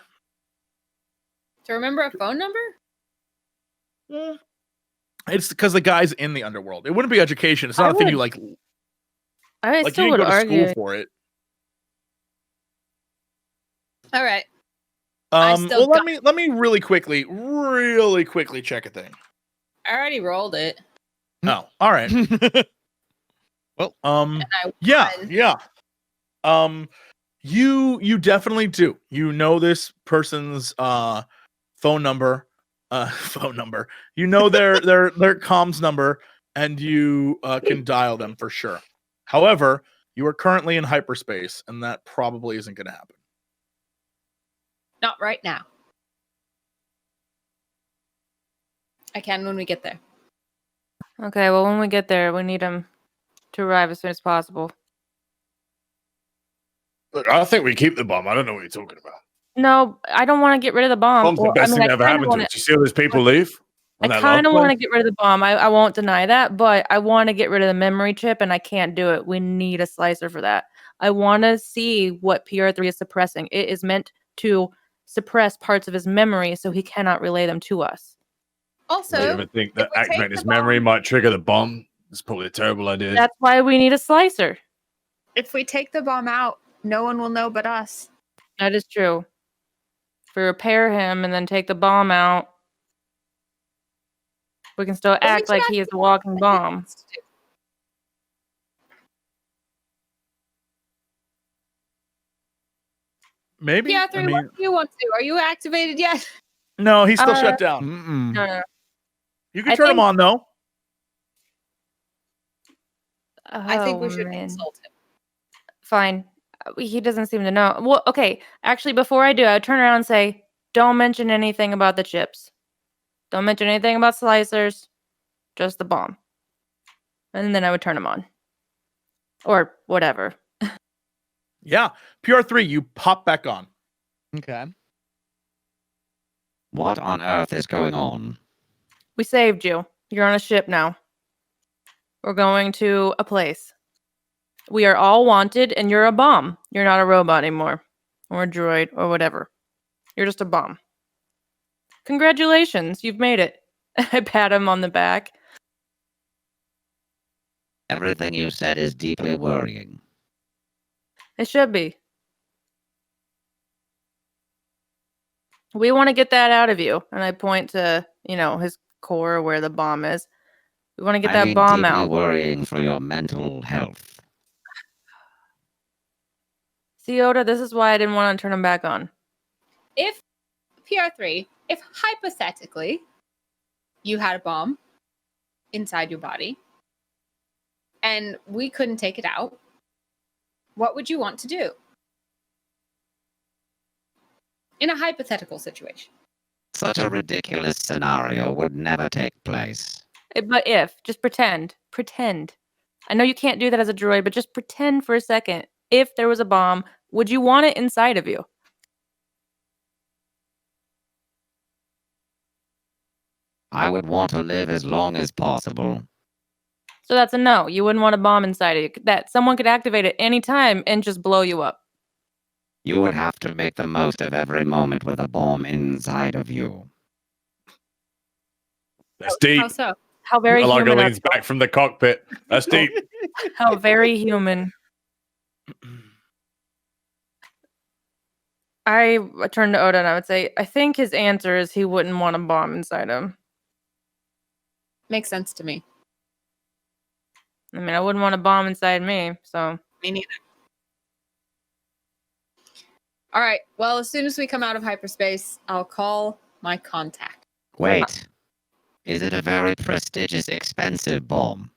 E: To remember a phone number?
A: Eh, It's because the guy's in the underworld. It wouldn't be education. It's not
C: I
A: a thing you
C: would-
A: like.
C: I
A: Like
C: still
A: you
C: would
A: didn't go to
C: argue.
A: school for it.
E: All right. I still
A: Well, let me really quickly check a thing.
E: I already rolled it.
A: Oh, all right.
B: Well,
E: And I
A: Yeah,
E: won.
A: yeah. You definitely do. You know this person's phone number. Phone number. You know their comms number, and you can dial them for sure. However, you are currently in hyperspace, and that probably isn't going to happen.
E: Not right now. I can when we get there.
C: Okay, well, when we get there, we need him to arrive as soon as possible.
D: Look, I think we keep the bomb. I don't know what you're talking about.
C: No, I don't want to get rid of the bomb.
D: Bomb's the best thing that ever happened to us. You see all those people leave?
C: I kind of want to get rid of the bomb. I won't deny that, but I want to get rid of the memory chip, and I can't do it. We need a slicer for that. I want to see what PR3 is suppressing. It is meant to suppress parts of his memory so he cannot relay them to us.
E: Also,
D: Do you ever think that
E: if we take
D: activating his
E: the
D: memory
E: bomb-
D: might trigger the bomb? It's probably a terrible idea.
C: That's why we need a slicer.
E: if we take the bomb out, no one will know but us.
C: That is true. If we repair him and then take the bomb out, we can still
E: But we
C: act like
E: should
C: he is a walking bomb.
A: Maybe.
E: PR3,
A: I mean,
E: what do you want to do? Are you activated yet?
A: no, he's still
C: Uh,
A: shut down.
B: mm-mm.
C: No.
A: You can
C: I
A: turn him
C: think-
A: on though.
E: I think we
C: Oh,
E: should
C: man.
E: consult him.
C: Fine. He doesn't seem to know. Well, okay. Actually, before I do, I would turn around and say, don't mention anything about the chips. Don't mention anything about slicers. Just the bomb. And then I would turn him on. Or whatever.
A: Yeah, PR3, you pop back on.
B: Okay.
F: What on earth is going on?
C: We saved you. You're on a ship now. We're going to a place. We are all wanted, and you're a bomb. You're not a robot anymore. Or a droid, or whatever. You're just a bomb. Congratulations, you've made it. I pat him on the back.
F: Everything you said is deeply worrying.
C: It should be. We want to get that out of you. And I point to, his core where the bomb is. We want to get
F: I
C: that
F: mean,
C: bomb
F: deeply
C: out.
F: worrying for your mental health.
C: See, Oda, this is why I didn't want to turn him back on.
E: If PR3, if hypothetically you had a bomb inside your body and we couldn't take it out, what would you want to do? In a hypothetical situation.
F: Such a ridiculous scenario would never take place.
C: But just pretend. Pretend. I know you can't do that as a droid, but just pretend for a second. If there was a bomb, would you want it inside of you?
F: I would want to live as long as possible.
C: So that's a no. You wouldn't want a bomb inside of you. That someone could activate it any time and just blow you up.
F: You would have to make the most of every moment with a bomb inside of you.
D: That's deep.
E: How so?
C: How very
D: Alaga
C: human.
D: leans back from the cockpit. That's deep.
C: How very human. I turned to Oda and I would say, I think his answer is he wouldn't want a bomb inside him.
E: Makes sense to me.
C: I mean, I wouldn't want a bomb inside me, so.
E: Me neither. All right. Well, as soon as we come out of hyperspace, I'll call my contact.
F: Wait. Is it a very prestigious, expensive bomb?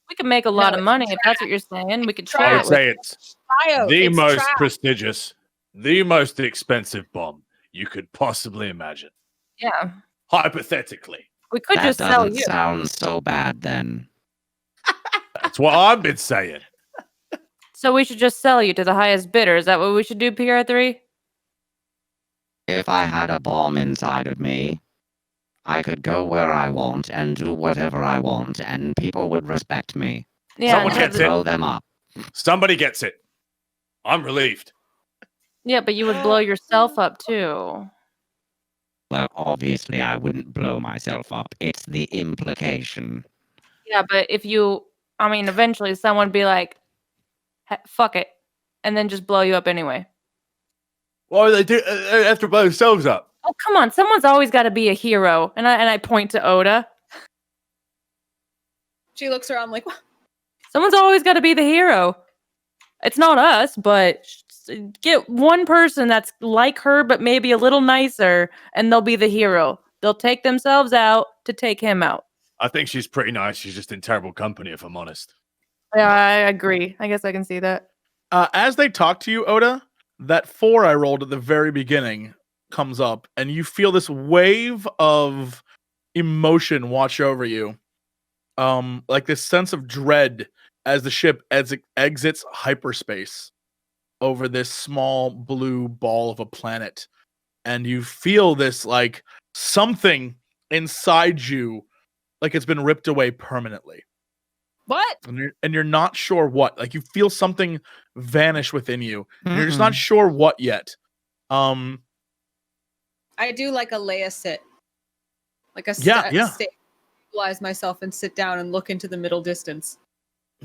C: We could make a lot of
E: it's
C: money if that's what you're saying. We could
E: It's
C: try
D: I
C: it.
D: would say it's
E: Dio,
D: the
E: it's
D: most
E: trash.
D: prestigious, the most expensive bomb you could possibly imagine.
C: Yeah.
D: Hypothetically.
C: We could
F: That
C: just sell
F: doesn't
C: you.
F: sound so bad then.
D: That's what I've been saying.
C: So we should just sell you to the highest bidder. Is that what we should do, PR3?
F: If I had a bomb inside of me, I could go where I want and do whatever I want, and people would respect me.
C: Yeah.
D: Someone
C: and
D: gets
C: have
D: it.
C: the-
F: Blow them up.
D: Somebody gets it. I'm relieved.
C: Yeah, but you would blow yourself up too.
F: Well, obviously, I wouldn't blow myself up. It's the implication.
C: Yeah, but if you, I mean, eventually someone would be like, fuck it, and then just blow you up anyway.
D: Why do they do have to blow themselves up?
C: Oh, come on. Someone's always got to be a hero. And I point to Oda.
E: She looks around like, "What?"
C: Someone's always got to be the hero. It's not us, but get one person that's like her, but maybe a little nicer, and they'll be the hero. They'll take themselves out to take him out.
D: I think she's pretty nice. She's just in terrible company, if I'm honest.
C: Yeah, I agree. I guess I can see that.
A: As they talk to you, Oda, that 4 I rolled at the very beginning comes up, and you feel this wave of emotion wash over you. Like this sense of dread as the ship exits hyperspace over this small blue ball of a planet. And you feel this like something inside you, like it's been ripped away permanently.
E: What?
A: And you're not sure what. Like you feel something vanish within you. And you're just not sure what yet.
E: I do like a Leia sit. Like a
A: Yeah.
E: stabilize myself and sit down and look into the middle distance.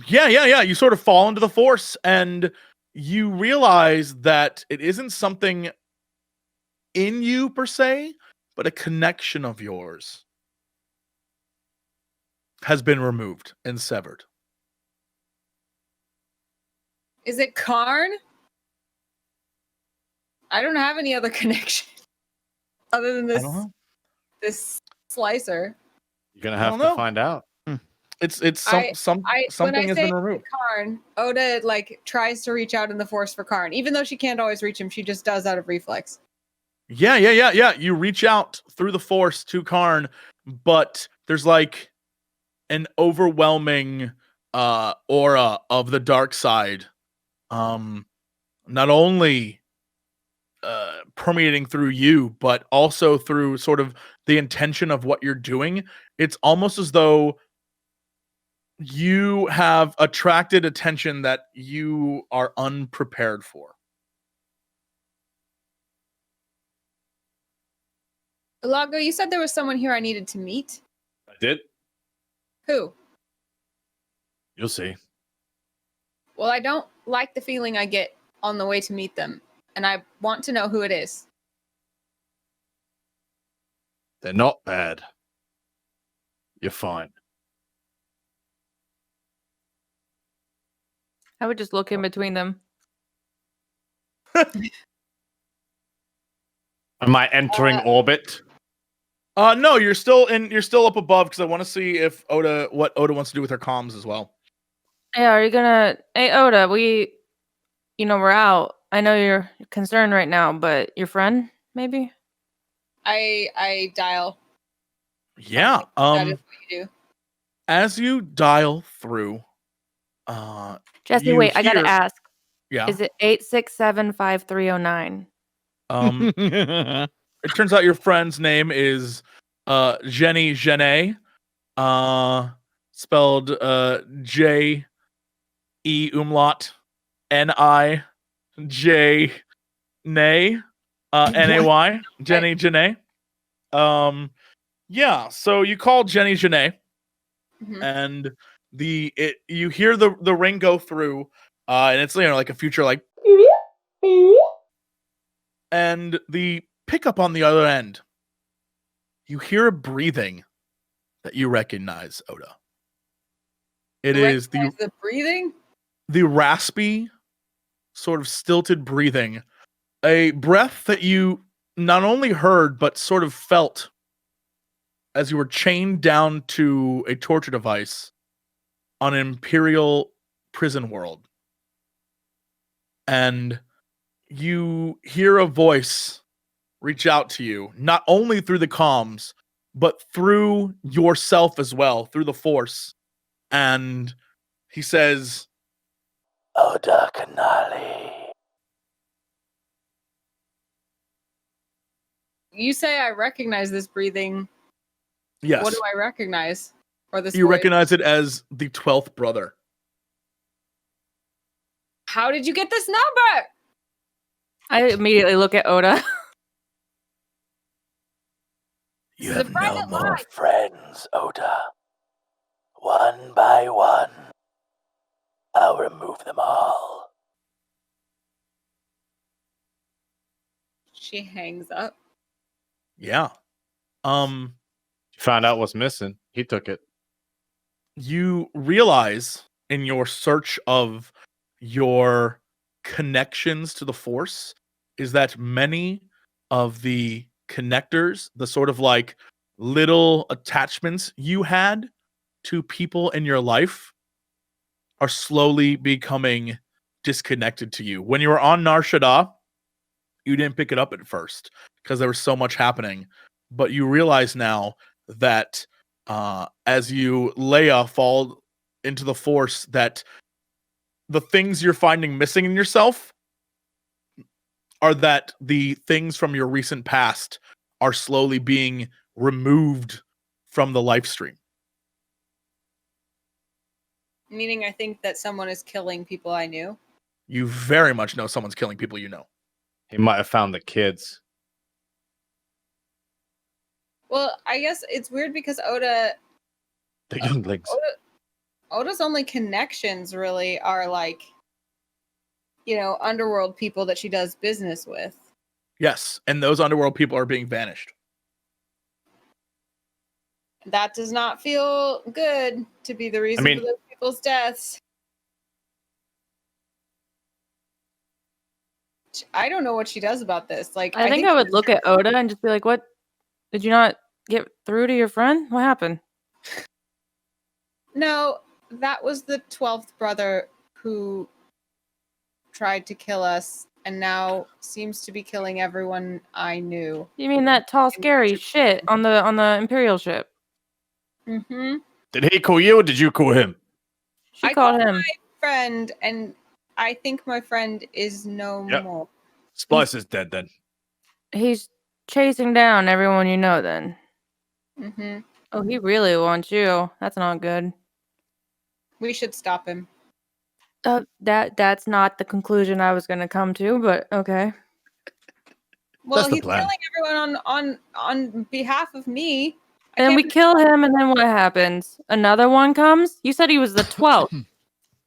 A: Yeah. You sort of fall into the force and you realize that it isn't something in you per se, but a connection of yours has been removed and severed.
E: Is it Karn? I don't have any other connection other than
A: I don't know.
E: this slicer.
D: You're gonna
A: I
D: have
A: don't
D: to
A: know.
D: find out.
A: It's
E: When
A: something
E: I
A: has
E: say
A: been removed.
E: Karn, Oda like tries to reach out in the force for Karn, even though she can't always reach him. She just does out of reflex.
A: Yeah. You reach out through the force to Karn, but there's like an overwhelming aura of the dark side. Not only permeating through you, but also through sort of the intention of what you're doing. It's almost as though you have attracted attention that you are unprepared for.
E: ULAGO, you said there was someone here I needed to meet.
D: I did.
E: Who?
D: You'll see.
E: Well, I don't like the feeling I get on the way to meet them, and I want to know who it is.
D: They're not bad. You're fine.
C: I would just look in between them.
D: Am I entering orbit?
A: No, you're still up above because I want to see if what Oda wants to do with her comms as well.
C: Yeah, are you gonna? Hey, Oda, we're out. I know you're concerned right now, but your friend, maybe?
E: I dial.
A: Yeah.
E: That is what you do.
A: As you dial through,
C: Jesse,
A: you
C: wait, I gotta
A: hear-
C: ask.
A: yeah.
C: Is it 8675309?
A: It turns out your friend's name is Jenny Genet, spelled J E umlaut N-I J Nay N-A-Y, Jenny Genet. Yeah, so you call Jenny Genet,
E: Mhm.
A: and you hear the ring go through, and it's like a future like, and the pickup on the other end, you hear a breathing that you recognize, Oda. It is
E: Recognize the breathing.
A: the raspy, sort of stilted breathing, a breath that you not only heard but sort of felt as you were chained down to a torture device on an Imperial prison world. And you hear a voice reach out to you, not only through the comms, but through yourself as well, through the Force. And he says,
G: Oda Kanali.
E: You say I recognize this breathing.
A: yes,
E: What do I recognize? Or this
A: you
E: voice?
A: recognize it as the 12th brother.
E: How did you get this number?
C: I immediately look at Oda.
G: You
E: This is a
G: have no
E: private
G: more
E: line.
G: friends, Oda. One by one, I'll remove them all.
E: She hangs up.
A: Yeah.
D: Found out what's missing. He took it.
A: You realize in your search of your connections to the Force is that many of the connectors, the sort of like little attachments you had to people in your life, are slowly becoming disconnected to you. When you were on NAR'SHADDAA, you didn't pick it up at first because there was so much happening, but you realize now that as you Leia fall into the Force, that the things you're finding missing in yourself are that the things from your recent past are slowly being removed from the life stream.
E: Meaning I think that someone is killing people I knew.
A: You very much know someone's killing people you know.
D: He might have found the kids.
E: Well, I guess it's weird because Oda
D: The younglings.
E: Oda's only connections really are like, you know, underworld people that she does business with.
A: Yes, and those underworld people are being banished.
E: That does not feel good to be the reason
D: mean-
E: for those people's deaths. I don't know what she does about this. Like,
C: I think I would look at Oda and just be like, "What? Did you not get through to your friend? What happened?"
E: No, that was the 12th brother who tried to kill us and now seems to be killing everyone I knew.
C: You mean that tall, scary shit on the Imperial ship?
E: Mm-hmm.
D: Did he call you or did you call him?
C: She
E: I
C: called
E: called
C: him.
E: Friend, and I think my friend is no
D: Yep.
E: more.
D: Splice is dead then.
C: He's chasing down everyone you know. Then.
E: Mm-hmm.
C: Oh, he really wants you. That's not good.
E: We should stop him.
C: That's not the conclusion I was gonna come to, but okay.
E: Well,
D: That's the
E: he's
D: plan.
E: killing everyone on behalf of me. I
C: And
E: can't
C: we
E: be-
C: kill him, and then what happens? Another one comes? You said he was the 12th.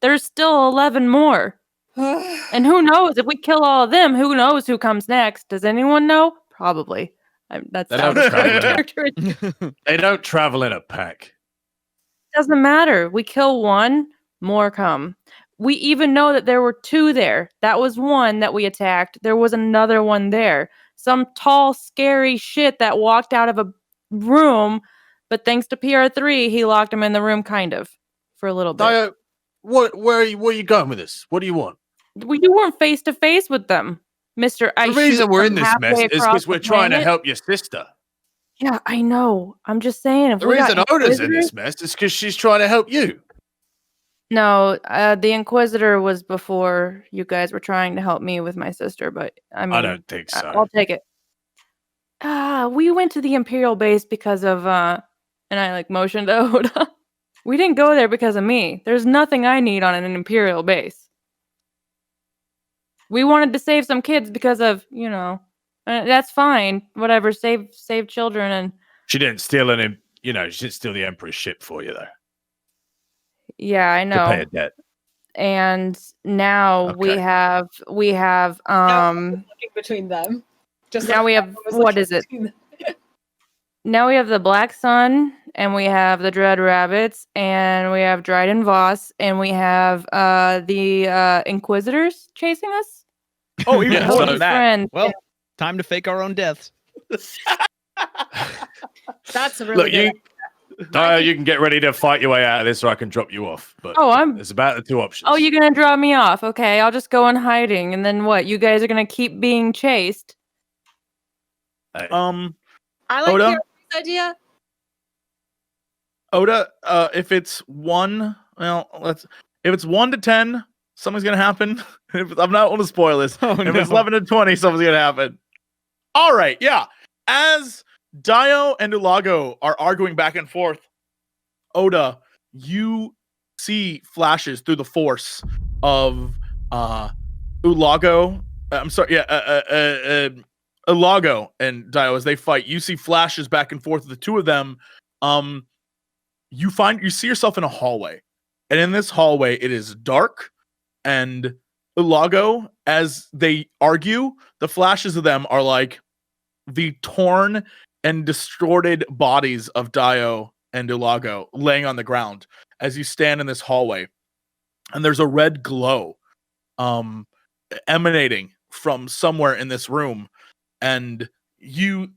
C: There's still 11 more. And who knows? If we kill all of them, who knows who comes next? Does anyone know? Probably. That's
D: They don't
C: out of
D: travel.
C: character. It
D: They don't travel in a pack.
C: doesn't matter. We kill one, more come. We even know that there were two there. That was one that we attacked. There was another one there. Some tall, scary shit that walked out of a room, but thanks to PR3, he locked him in the room, kind of, for a little bit.
D: DAEYO, where are you going with this? What do you want?
C: Well, you weren't face to face with them, Mister.
D: The reason we're in this mess is because we're trying to help your sister.
C: Yeah, I know. I'm just saying. If
D: The
C: we got
D: reason Oda's in
C: Inquisitors-
D: this mess is because she's trying to help you.
C: No, the Inquisitor was before you guys were trying to help me with my sister, but I mean,
D: I don't think so.
C: I'll take it. We went to the Imperial base because of, and I like motioned to Oda. We didn't go there because of me. There's nothing I need on an Imperial base. We wanted to save some kids because of, you know, that's fine. Whatever, save children and.
D: She didn't steal any, she didn't steal the Emperor's ship for you, though.
C: Yeah, I
D: To pay
C: know.
D: a debt.
C: And now we
D: Okay.
C: have
E: looking between them. Just
C: now
E: like
C: we
E: I
C: have
E: was
C: what
E: looking
C: is it?
E: between them.
C: Now we have the Black Sun, and we have the Dread Rabbits, and we have Dryden Voss, and we have the Inquisitors chasing us.
A: Oh, even
D: Yeah,
A: more
D: so-
A: than that.
C: Friend.
B: Well, Time to fake our own deaths.
E: That's a really good.
D: Dio, you can get ready to fight your way out of this, or I can drop you off. But it's about the two options.
C: Oh, you're gonna drop me off? Okay, I'll just go in hiding, and then what? You guys are gonna keep being chased.
D: Hey.
E: I like
A: Oda?
E: the idea.
A: Oda, if it's 1 to 10, something's gonna happen. I'm not going to spoil this.
B: Oh,
A: if it's 11 to 20, something's gonna happen. All right, yeah. As DAEYO and ULAGO are arguing back and forth, Oda, you see flashes through the force of ULAGO. ULAGO and DAEYO as they fight. You see flashes back and forth of the two of them. You see yourself in a hallway, and in this hallway it is dark. And ULAGO, as they argue, the flashes of them are like the torn and distorted bodies of DAEYO and ULAGO laying on the ground as you stand in this hallway, and there's a red glow emanating from somewhere in this room, and you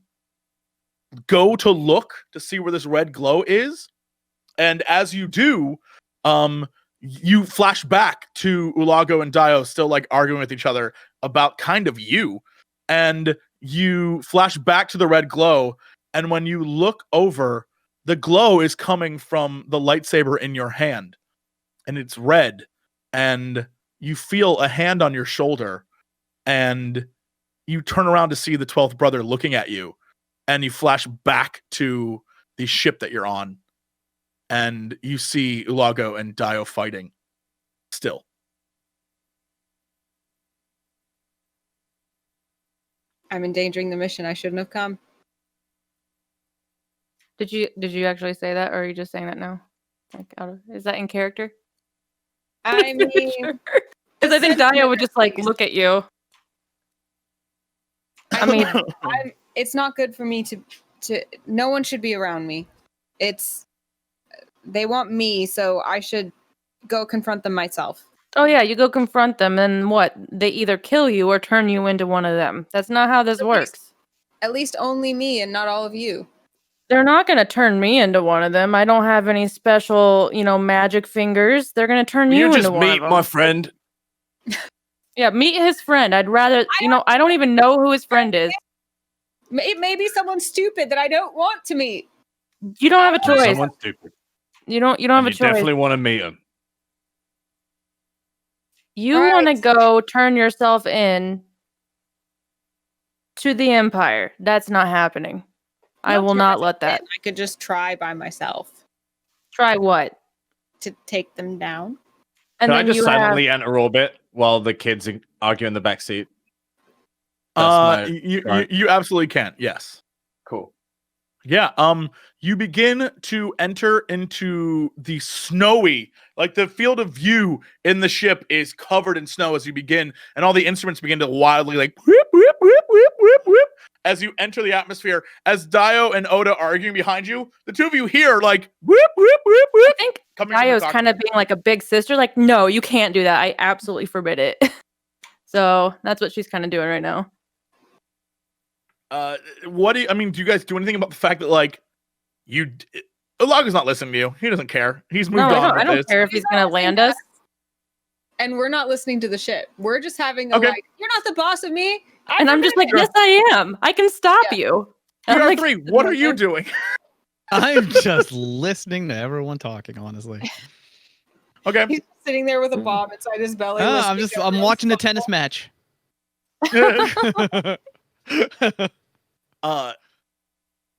A: go to look to see where this red glow is, and as you do, you flash back to ULAGO and DAEYO still like arguing with each other about kind of you, and you flash back to the red glow, and when you look over, the glow is coming from the lightsaber in your hand, and it's red, and you feel a hand on your shoulder, and you turn around to see the 12th brother looking at you, and you flash back to the ship that you're on, and you see ULAGO and DAEYO fighting still.
E: I'm endangering the mission. I shouldn't have come.
C: Did you actually say that, or are you just saying that now? Like, is that in character?
E: I mean,
C: because I think DAEYO would just like look at you. I mean,
E: it's not good for me to. No one should be around me. They want me, so I should go confront them myself.
C: Oh yeah, you go confront them, and what? They either kill you or turn you into one of them. That's not how this works.
E: At least only me and not all of you.
C: They're not going to turn me into one of them. I don't have any special, magic fingers. They're going to turn you into one of them.
D: You just meet my friend.
C: Yeah, meet his friend. I'd rather, I don't even know who his friend is.
E: Maybe someone stupid that I don't want to meet.
C: You don't have a choice.
D: Someone stupid.
C: You don't have a choice.
D: You definitely want to meet him.
C: You want to go turn yourself in to the Empire. That's not happening. I will not let that.
E: I could just try by myself.
C: Try what?
E: To take them down.
C: And
D: Can I just silently enter orbit while the kids argue in the back seat?
A: You absolutely can. Yes.
D: Cool.
A: Yeah. You begin to enter into the snowy, like the field of view in the ship is covered in snow as you begin, and all the instruments begin to wildly like whoop, whoop, whoop, whoop, whoop, whoop, as you enter the atmosphere. As DAEYO and Oda are arguing behind you, the two of you hear like whoop, whoop, whoop, whoop.
C: I think DAEYO's kind of being like a big sister, like, no, you can't do that. I absolutely forbid it. So that's what she's kind of doing right now.
A: What do you guys do anything about the fact that like ULAGO's not listening to you? He doesn't care. He's moved on.
C: I don't care if he's gonna land us.
E: And we're not listening to the ship. We're just having a like, you're not the boss of me.
C: I'm just like, yes, I am. I can stop you. And I'm like,
A: PR3, what are you doing?
B: I'm just listening to everyone talking, honestly.
A: Okay.
E: He's sitting there with a bomb inside his belly.
B: I'm watching the tennis match.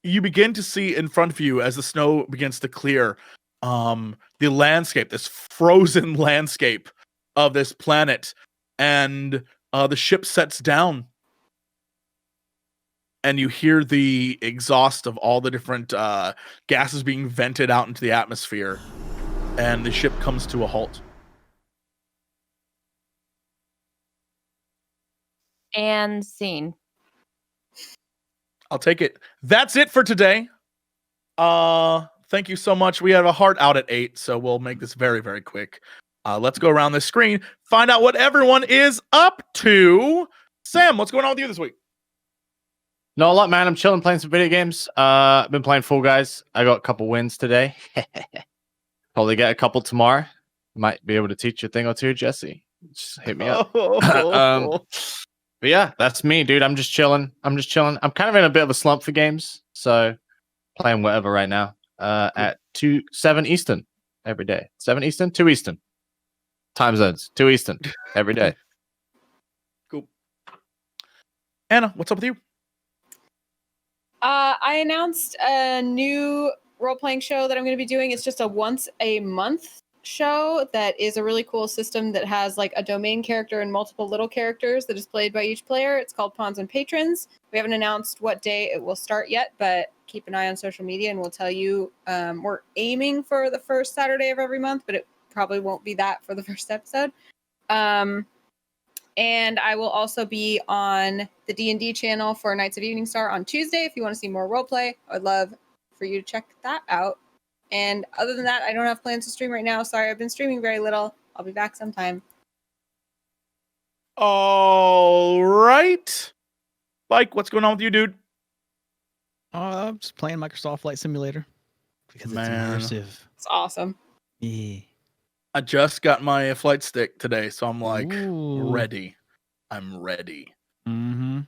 A: You begin to see in front of you as the snow begins to clear, the landscape, this frozen landscape of this planet, and the ship sets down, and you hear the exhaust of all the different gases being vented out into the atmosphere, and the ship comes to a halt.
C: And scene.
A: I'll take it. That's it for today. Thank you so much. We have a heart out at 8, so we'll make this very, very quick. Let's go around this screen, find out what everyone is up to. Sam, what's going on with you this week?
D: Not a lot, man. I'm chilling, playing some video games. I've been playing Fall Guys. I got a couple wins today. Probably get a couple tomorrow. Might be able to teach you a thing or two, Jesse. Just hit me up. But yeah, that's me, dude. I'm just chilling. I'm kind of in a bit of a slump for games, so playing whatever right now. At 7 Eastern every day. 7 Eastern, 2 Eastern. Time zones. 2 Eastern every day.
A: Cool. Anna, what's up with you?
E: I announced a new role-playing show that I'm going to be doing. It's just a once a month show that is a really cool system that has like a domain character and multiple little characters that is played by each player. It's called Pawns and Patrons. We haven't announced what day it will start yet, but keep an eye on social media and we'll tell you. We're aiming for the first Saturday of every month, but it probably won't be that for the first episode. And I will also be on the D&D channel for Knights of Evening Star on Tuesday. If you want to see more roleplay, I'd love for you to check that out. And other than that, I don't have plans to stream right now. Sorry, I've been streaming very little. I'll be back sometime.
A: All right. Mike, what's going on with you, dude?
B: I'm just playing Microsoft Flight Simulator because
A: Man.
B: it's immersive.
E: It's awesome.
B: Yeah.
A: I just got my flight stick today, so I'm like
B: Ooh.
A: ready. I'm ready.
B: Mm-hmm.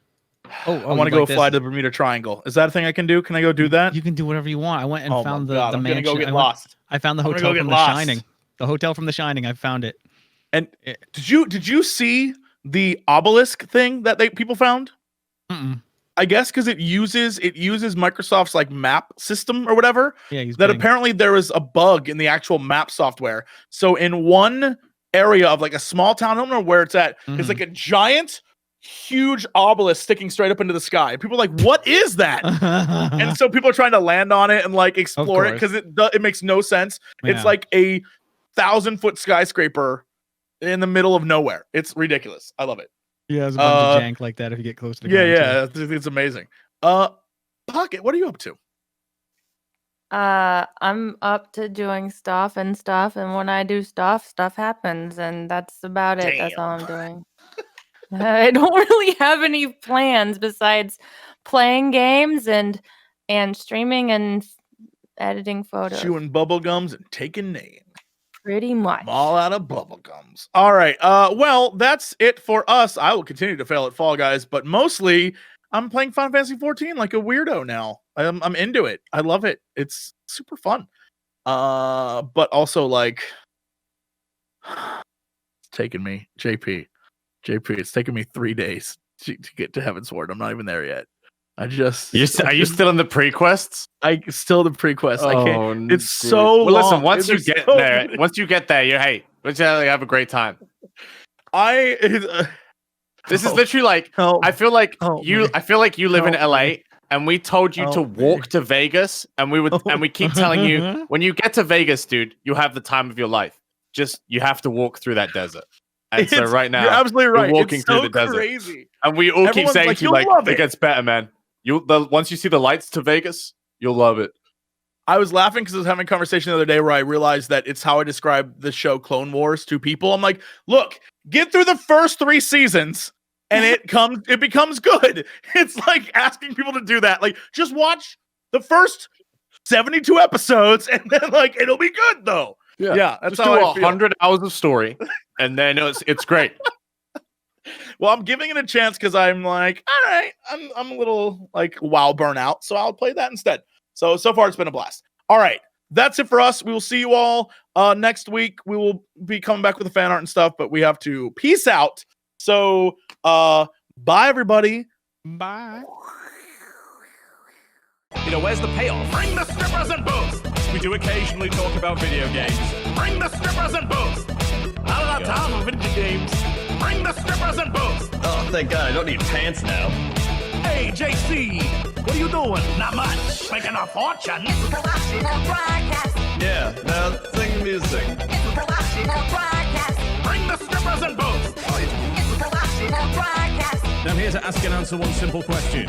A: I want to go fly to the Bermuda Triangle. Is that a thing I can do? Can I go do that?
B: You can do whatever you want. I went and
A: Oh
B: found
A: my
B: the
A: God, I'm
B: mansion.
A: gonna go get lost.
B: I found the
A: I'm gonna
B: hotel
A: go get
B: from
A: lost.
B: The Shining. The hotel from The Shining. I found it.
A: And did you see the obelisk thing that people found?
B: Mm-mm.
A: I guess because it uses Microsoft's like map system or whatever.
B: Yeah,
A: That apparently there was a bug in the actual map software. So in one area of like a small town, I don't know where it's at. It's like a giant, huge obelisk sticking straight up into the sky. People are like, "What is that?" And so people are trying to land on it and like explore it because it makes no sense.
B: Yeah.
A: It's like a 1,000-foot skyscraper in the middle of nowhere. It's ridiculous. I love it.
B: Yeah, there's a bunch of jank like that if you get close to the ground, too.
A: It's amazing. Pocket, what are you up to?
C: I'm up to doing stuff, and when I do stuff happens, and that's about it. That's all I'm doing. I don't really have any plans besides playing games and streaming and editing photos.
A: Chewing bubble gums and taking names.
C: Pretty much.
A: I'm all out of bubble gums. All right. Well, that's it for us. I will continue to fail at Fall Guys, but mostly I'm playing Final Fantasy 14 like a weirdo now. I'm into it. I love it. It's super fun. But also like it's taken me, JP, it's taken me 3 days to get to Heaven's Ward. I'm not even there yet. Are you
D: still in the pre-quests?
A: I still the pre-quest. I can't. It's
D: dude.
A: so
D: well, listen,
A: long.
D: once you get there, you have a great time. This is literally like I feel like you live in LA and we told you to walk to Vegas and we keep telling you when you get to Vegas, dude, you have the time of your life. Just you have to walk through that desert. And so right now
A: you're absolutely right.
D: You're walking
A: it's
D: through
A: so
D: the desert.
A: Crazy.
D: And we all keep saying to you like it gets better, man. Once you see the lights to Vegas, you'll love it.
A: I was laughing because I was having a conversation the other day where I realized that it's how I describe the show Clone Wars to people. I'm like, look, get through the first 3 seasons and it becomes good. It's like asking people to do that. Like, just watch the first 72 episodes and then like it'll be good though. Yeah, that's
D: just
A: how
D: do
A: I feel.
D: 100 hours of story and then it's great.
A: Well, I'm giving it a chance because I'm like, all right, I'm a little like WoW burnout, so I'll play that instead. So far it's been a blast. All right, that's it for us. We will see you all next week. We will be coming back with the fan art and stuff, but we have to peace out. So bye everybody.
B: Bye.
H: Where's the payoff? Bring the strippers and booze. We do occasionally talk about video games. Bring the strippers and booze. Not enough time for video games. Bring the strippers and booze.
I: Oh, thank God, I don't need pants now.
H: Hey, JC, what are you doing? Not much. Making a fortune.
I: Yeah, now sing music.
H: Bring the strippers and booze.
I: I'm here to ask and answer one simple question.